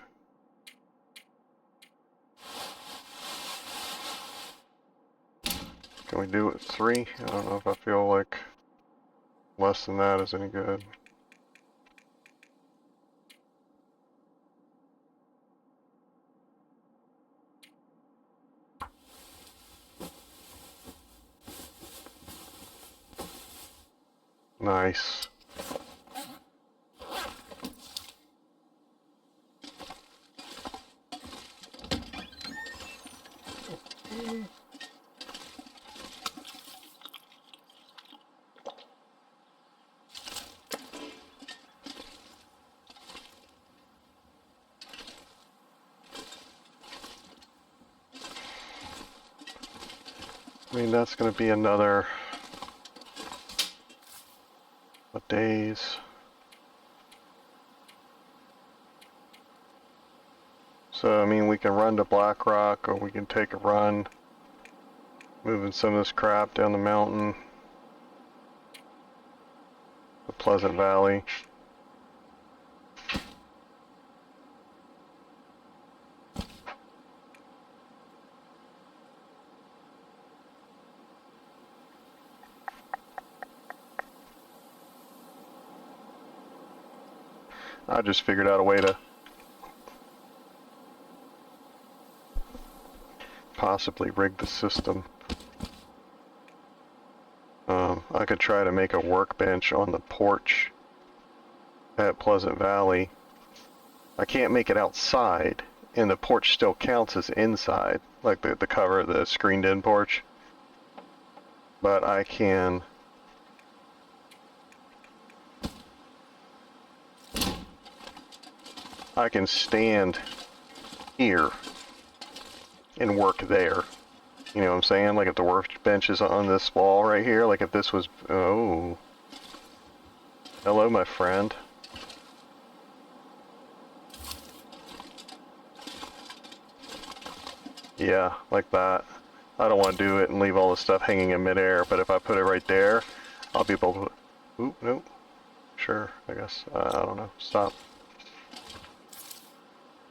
Can we do it 3? I don't know if I feel like less than that is any good. Nice. I mean, that's going to be another... what days? So, I mean, we can run to Blackrock, or we can take a run, moving some of this crap down the mountain, the Pleasant Valley. I just figured out a way to possibly rig the system. I could try to make a workbench on the porch at Pleasant Valley. I can't make it outside, and the porch still counts as inside, like the cover of the screened-in porch. But I can stand here and work there. You know what I'm saying? Like if the workbench is on this wall right here, like if this was... Oh. Hello, my friend. Yeah, like that. I don't want to do it and leave all the stuff hanging in midair, but if I put it right there, I'll be able to... Oop, nope. Sure, I guess. I don't know. Stop.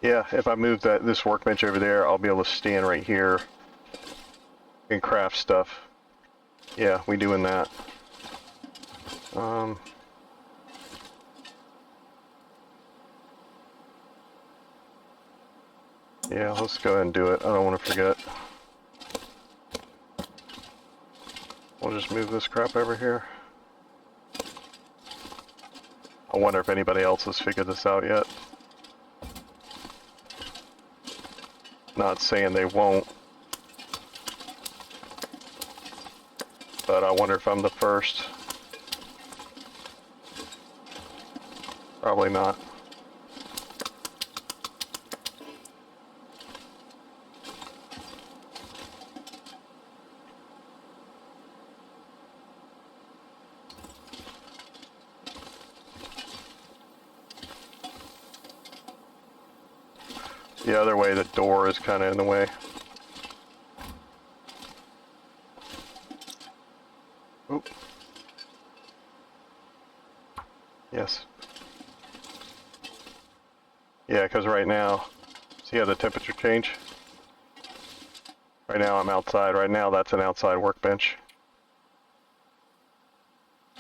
Yeah, if I move this workbench over there, I'll be able to stand right here and craft stuff. Yeah, we doing that. Yeah, let's go ahead and do it. I don't want to forget. We'll just move this crap over here. I wonder if anybody else has figured this out yet. Not saying they won't. But I wonder if I'm the first. Probably not. The other way, the door is kind of in the way. Oop. Yes. Yeah, because right now, see how the temperature change? Right now I'm outside. Right now that's an outside workbench.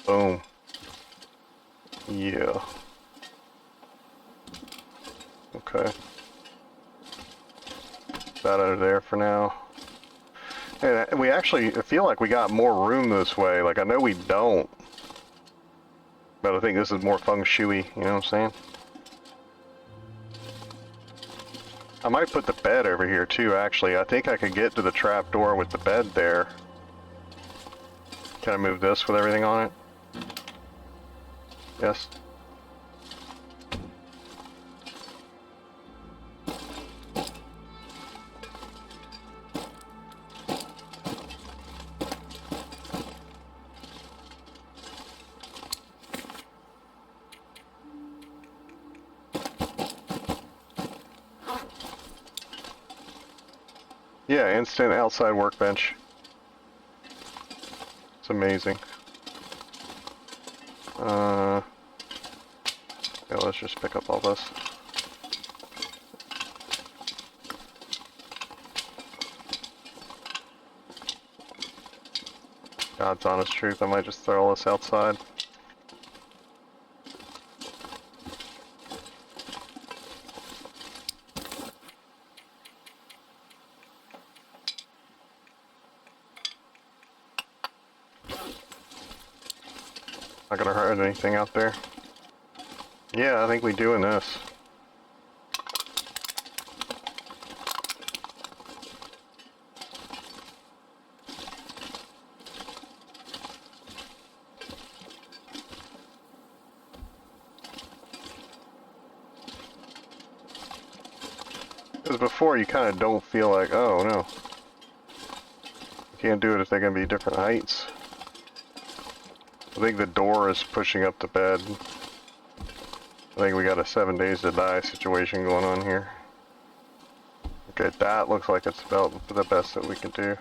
Boom. Yeah. Okay. That out of there for now. And we actually feel like we got more room this way. Like, I know we don't. But I think this is more feng shui, you know what I'm saying? I might put the bed over here too, actually. I think I could get to the trap door with the bed there. Can I move this with everything on it? Yes. Yeah, instant outside workbench. It's amazing. Yeah, let's just pick up all this. God's honest truth, I might just throw all this outside. Not gonna hurt anything out there. Yeah, I think we do in this. Because before you kind of don't feel like, oh no. You can't do it if they're gonna be different heights. I think the door is pushing up the bed. I think we got a 7 days to die situation going on here. Okay, that looks like it's about the best that we can do.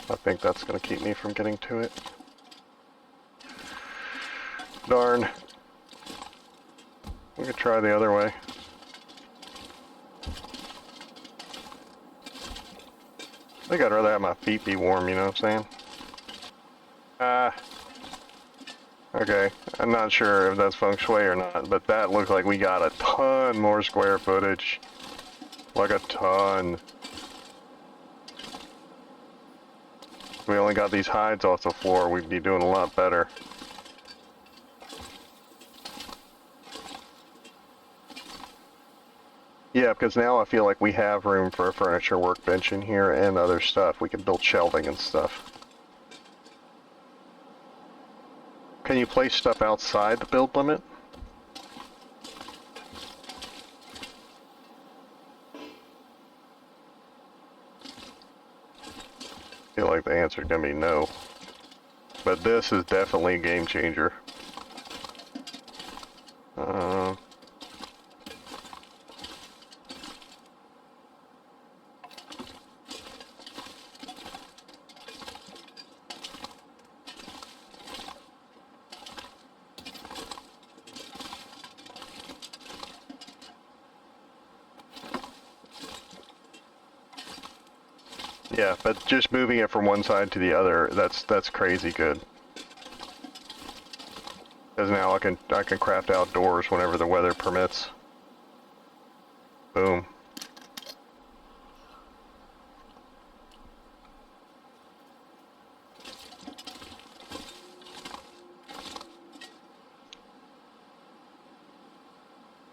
I think that's going to keep me from getting to it. Darn. We could try the other way. I think I'd rather have my feet be warm, you know what I'm saying? Okay. I'm not sure if that's feng shui or not, but that looks like we got a ton more square footage. Like a ton. If we only got these hides off the floor, we'd be doing a lot better. Yeah, because now I feel like we have room for a furniture workbench in here and other stuff. We can build shelving and stuff. Can you place stuff outside the build limit? I feel like the answer is going to be no. But this is definitely a game changer. Yeah, but just moving it from one side to the other, that's crazy good. Because now I can craft outdoors whenever the weather permits. Boom.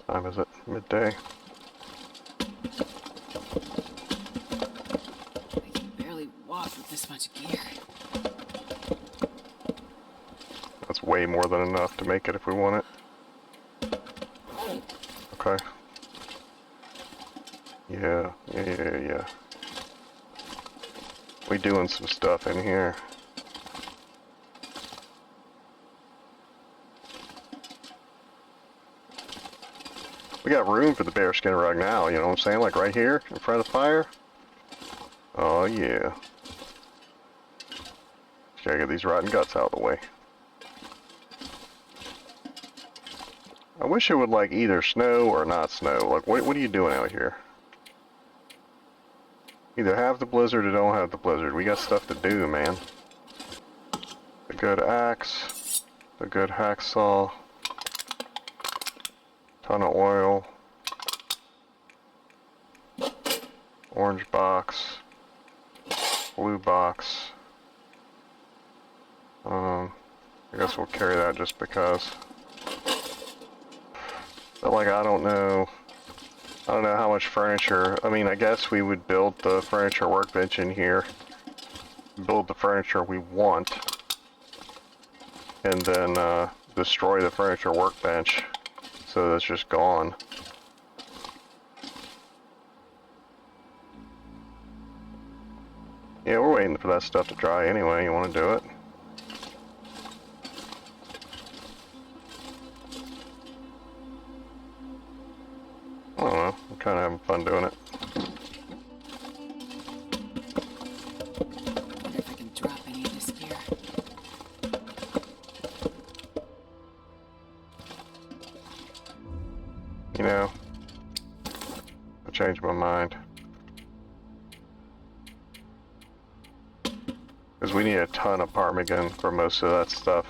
Time is it? Midday. I can barely walk with this much gear. That's way more than enough to make it if we want it. Okay. Yeah. We doing some stuff in here. We got room for the bearskin rug now, you know what I'm saying? Like right here, in front of the fire. Oh yeah. Just gotta get these rotten guts out of the way. I wish it would like either snow or not snow. Like what are you doing out here? Either have the blizzard or don't have the blizzard. We got stuff to do, man. The good axe, the good hacksaw, ton of oil, orange box, blue box. I guess we'll carry that just because. But like I don't know how much furniture. I mean, I guess we would build the furniture workbench in here. Build the furniture we want. And then destroy the furniture workbench. So that's just gone. Yeah, we're waiting for that stuff to dry anyway. You want to do it? I don't know. I'm kind of having fun doing it. I wonder if I can drop any of this gear. You know, I changed my mind. Because we need a ton of ptarmigan for most of that stuff.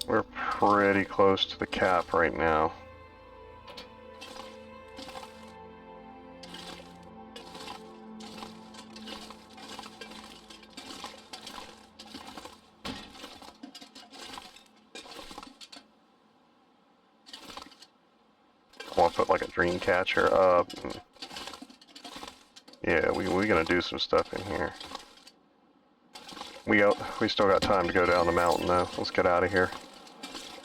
We're pretty close to the cap right now. I want to put like a dream catcher up. Yeah, we gonna do some stuff in here. We still got time to go down the mountain though. Let's get out of here.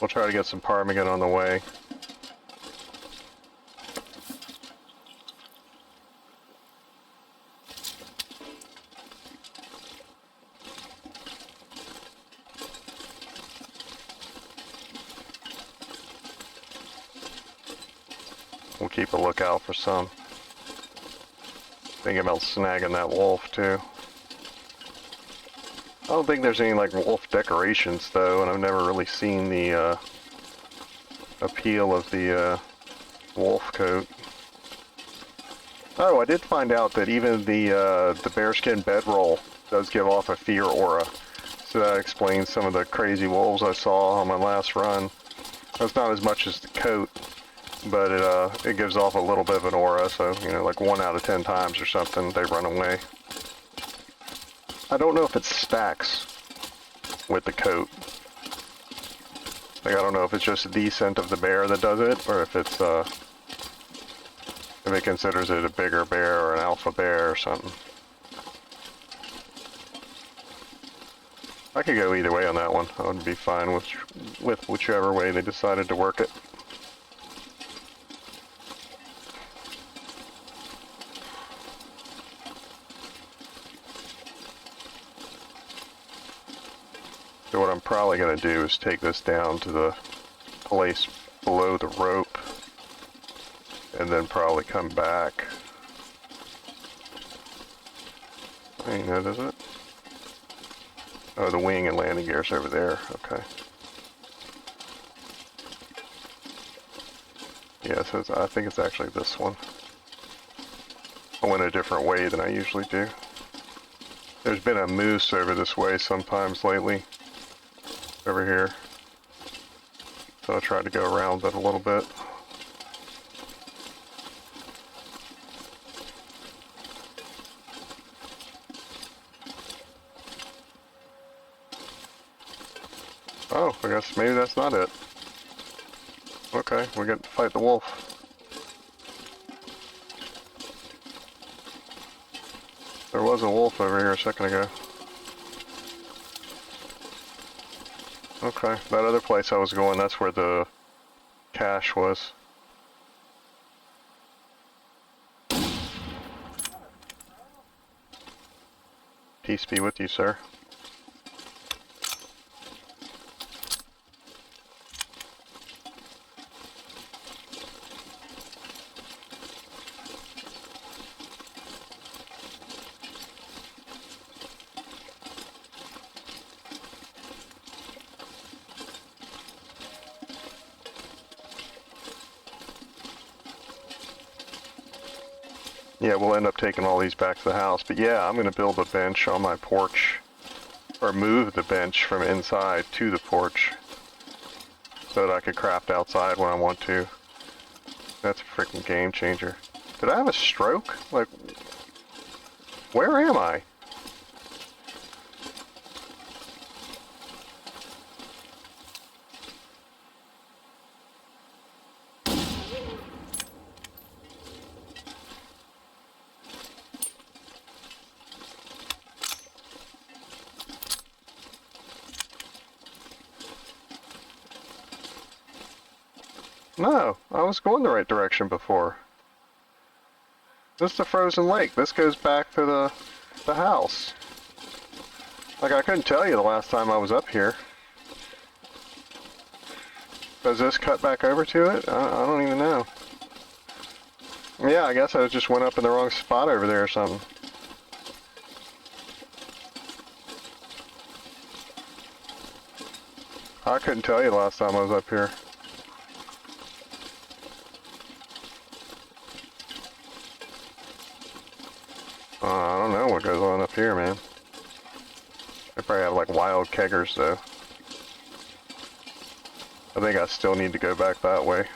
We'll try to get some ptarmigan on the way. keep a lookout for some. Thinking about snagging that wolf too. I don't think there's any like wolf decorations though, and I've never really seen the appeal of the wolf coat. Oh, I did find out that even the bearskin bedroll does give off a fear aura. So that explains some of the crazy wolves I saw on my last run. That's not as much as the coat, but it gives off a little bit of an aura, so, you know, like 1 out of 10 times or something, they run away. I don't know if it stacks with the coat. Like, I don't know if it's just the scent of the bear that does it, or if it's, if it considers it a bigger bear or an alpha bear or something. I could go either way on that one. I would be fine with whichever way they decided to work it. So what I'm probably going to do is take this down to the place below the rope and then probably come back. Ain't that, is it? Oh, the wing and landing gear's over there. Okay. Yeah, so I think it's actually this one. I went a different way than I usually do. There's been a moose over this way sometimes lately. Over here. So I tried to go around it a little bit. Oh, I guess maybe that's not it. Okay, we got to fight the wolf. There was a wolf over here a second ago. Okay, that other place I was going, that's where the cache was. Peace be with you, sir. Yeah, we'll end up taking all these back to the house. But yeah, I'm going to build a bench on my porch. Or move the bench from inside to the porch. So that I could craft outside when I want to. That's a freaking game changer. Did I have a stroke? Like, where am I? No, I was going the right direction before. This is the frozen lake. This goes back to the house. Like, I couldn't tell you the last time I was up here. Does this cut back over to it? I don't even know. Yeah, I guess I just went up in the wrong spot over there or something. I couldn't tell you the last time I was up here. I don't know what goes on up here, man. They probably have like wild keggers though. I think I still need to go back that way.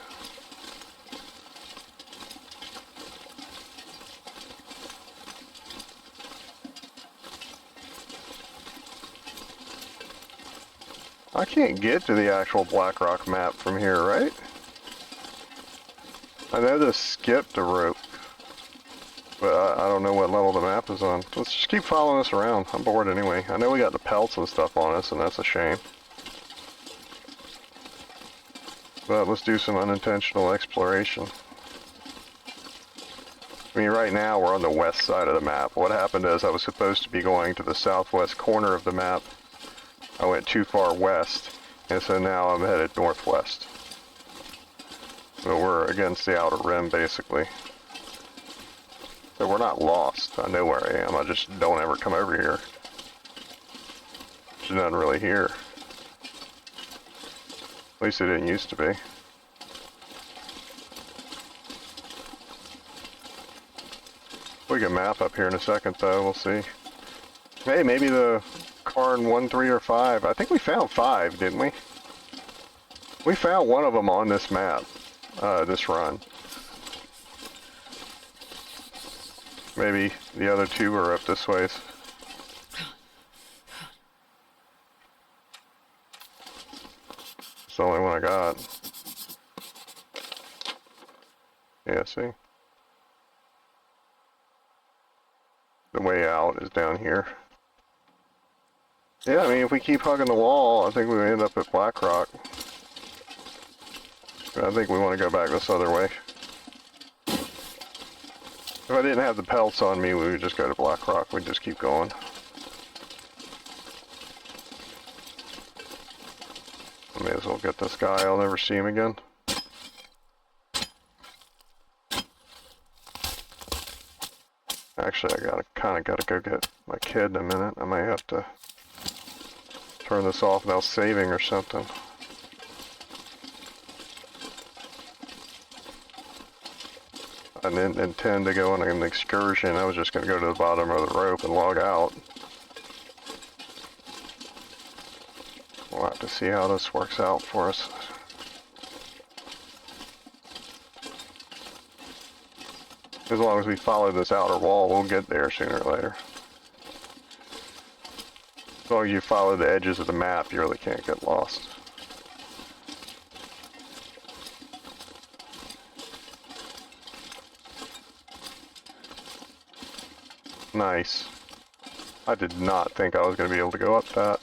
I can't get to the actual Blackrock map from here, right? I know this skipped a rope. But I don't know what level the map is on. Let's just keep following us around. I'm bored anyway. I know we got the pelts and stuff on us, and that's a shame. But let's do some unintentional exploration. I mean, right now we're on the west side of the map. What happened is I was supposed to be going to the southwest corner of the map. I went too far west, and so now I'm headed northwest. But we're against the outer rim, basically. So we're not lost. I know where I am. I just don't ever come over here. There's nothing really here. At least it didn't used to be. We can map up here in a second, though. We'll see. Hey, maybe the Karn 1, 3, or 5. I think we found 5, didn't we? We found one of them on this map, this run. Maybe the other 2 are up this way. It's the only one I got. Yeah, see? The way out is down here. Yeah, I mean, if we keep hugging the wall, I think we end up at Blackrock. I think we want to go back this other way. If I didn't have the pelts on me, we would just go to Blackrock. We'd just keep going. I may as well get this guy. I'll never see him again. Actually, I kind of gotta go get my kid in a minute. I might have to turn this off without saving or something. I didn't intend to go on an excursion. I was just going to go to the bottom of the rope and log out. We'll have to see how this works out for us. As long as we follow this outer wall, we'll get there sooner or later. As long as you follow the edges of the map, you really can't get lost. Nice. I did not think I was going to be able to go up that.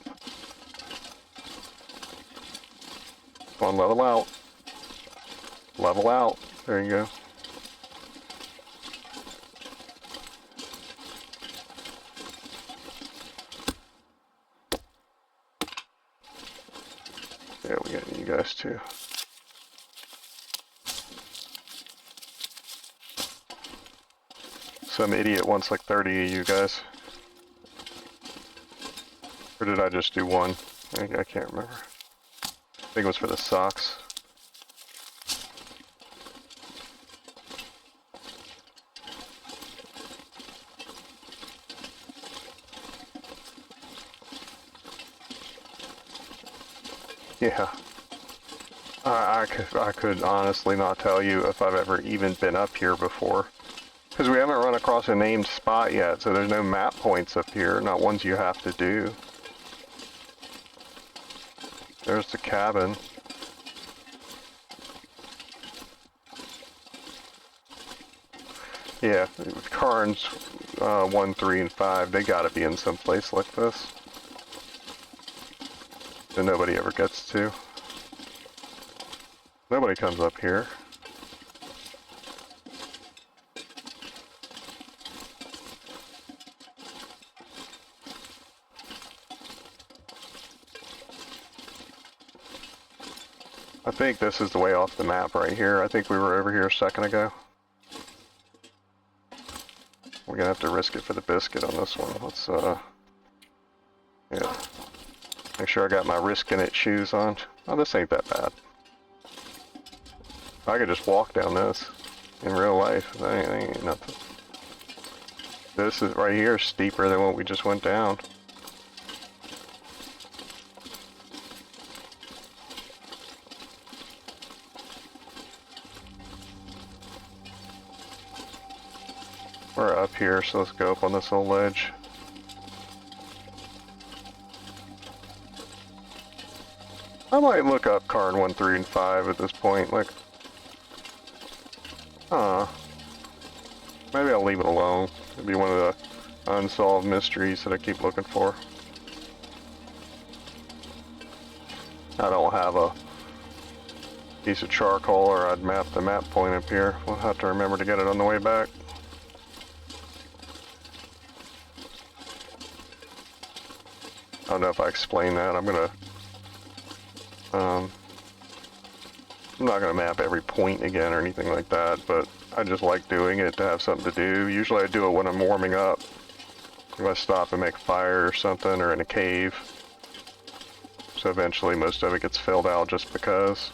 Come on, level out. Level out. There you go. Yeah, we got you guys too. Some idiot wants like 30 of you guys. Or did I just do one? I can't remember. I think it was for the socks. Yeah. I could honestly not tell you if I've ever even been up here before. Because we haven't run across a named spot yet, so there's no map points up here, not ones you have to do. There's the cabin. Yeah, Karns 1, 3, and 5, they gotta be in some place like this. That nobody ever gets to. Nobody comes up here. I think this is the way off the map right here. I think we were over here a second ago. We're gonna have to risk it for the biscuit on this one. Let's, yeah. Make sure I got my risk in it shoes on. Oh, this ain't that bad. I could just walk down this in real life. That ain't nothing. This is right here steeper than what we just went down. We're up here, so let's go up on this little ledge. I might look up Karn 1, 3, and 5 at this point, like... Maybe I'll leave it alone. It'll be one of the unsolved mysteries that I keep looking for. I don't have a piece of charcoal, or I'd map the map point up here. We'll have to remember to get it on the way back. I don't know if I explained that. I'm gonna I'm not going to map every point again or anything like that, but I just like doing it to have something to do. Usually I do it when I'm warming up. If I stop and make a fire or something, or in a cave. So eventually most of it gets filled out just because.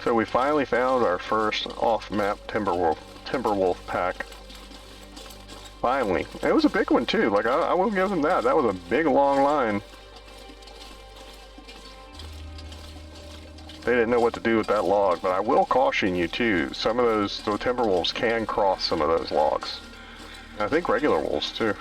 So we finally found our first off-map Timberwolf pack. Finally. It was a big one too, like I will give them that. That was a big long line. They didn't know what to do with that log, but I will caution you too. Some of the Timberwolves can cross some of those logs. And I think regular wolves too.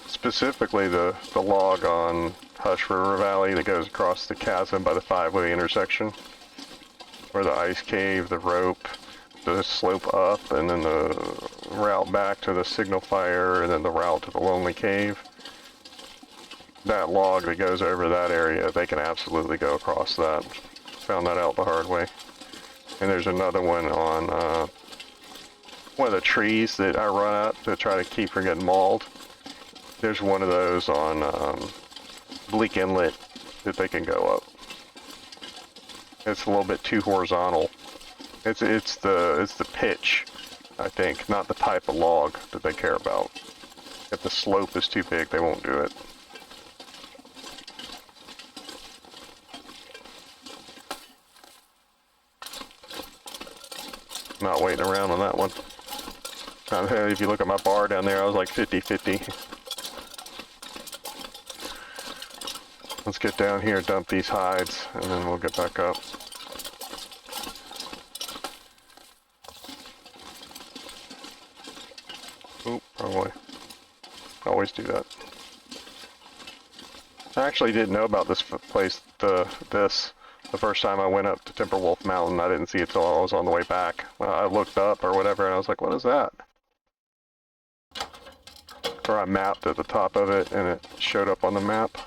Specifically the log on Hush River Valley that goes across the chasm by the 5-way intersection. Where the ice cave, the rope, the slope up, and then the route back to the signal fire, and then the route to the lonely cave. That log that goes over that area, they can absolutely go across that. Found that out the hard way. And there's another one on one of the trees that I run up to try to keep from getting mauled. There's one of those on Bleak Inlet that they can go up. It's a little bit too horizontal. It's the pitch, I think, not the type of log that they care about. If the slope is too big, they won't do it. Not waiting around on that one. If you look at my bar down there, I was like 50-50. Let's get down here, dump these hides, and then we'll get back up. Oop, wrong way. Always do that. I actually didn't know about this place, the first time I went up to Timberwolf Mountain. I didn't see it till I was on the way back. I looked up or whatever, and I was like, what is that? Or I mapped at the top of it, and it showed up on the map.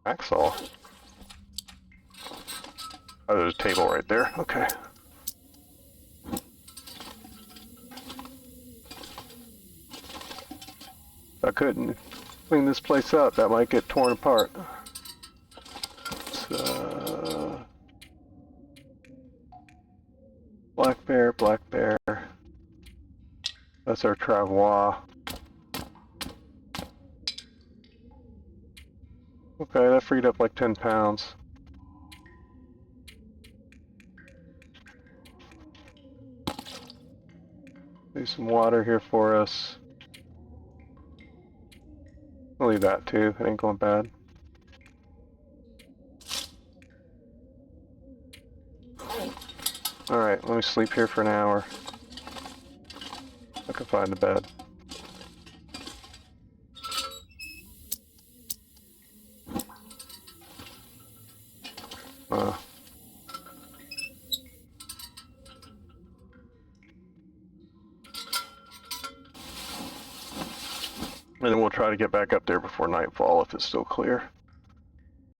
Axle. Oh, there's a table right there. Okay. If I couldn't clean this place up, that might get torn apart. Black bear, black bear. That's our travois. Okay, that freed up like 10 pounds. Leave some water here for us. I'll leave that too, it ain't going bad. Alright, let me sleep here for an hour. I can find a bed. And then we'll try to get back up there before nightfall if it's still clear.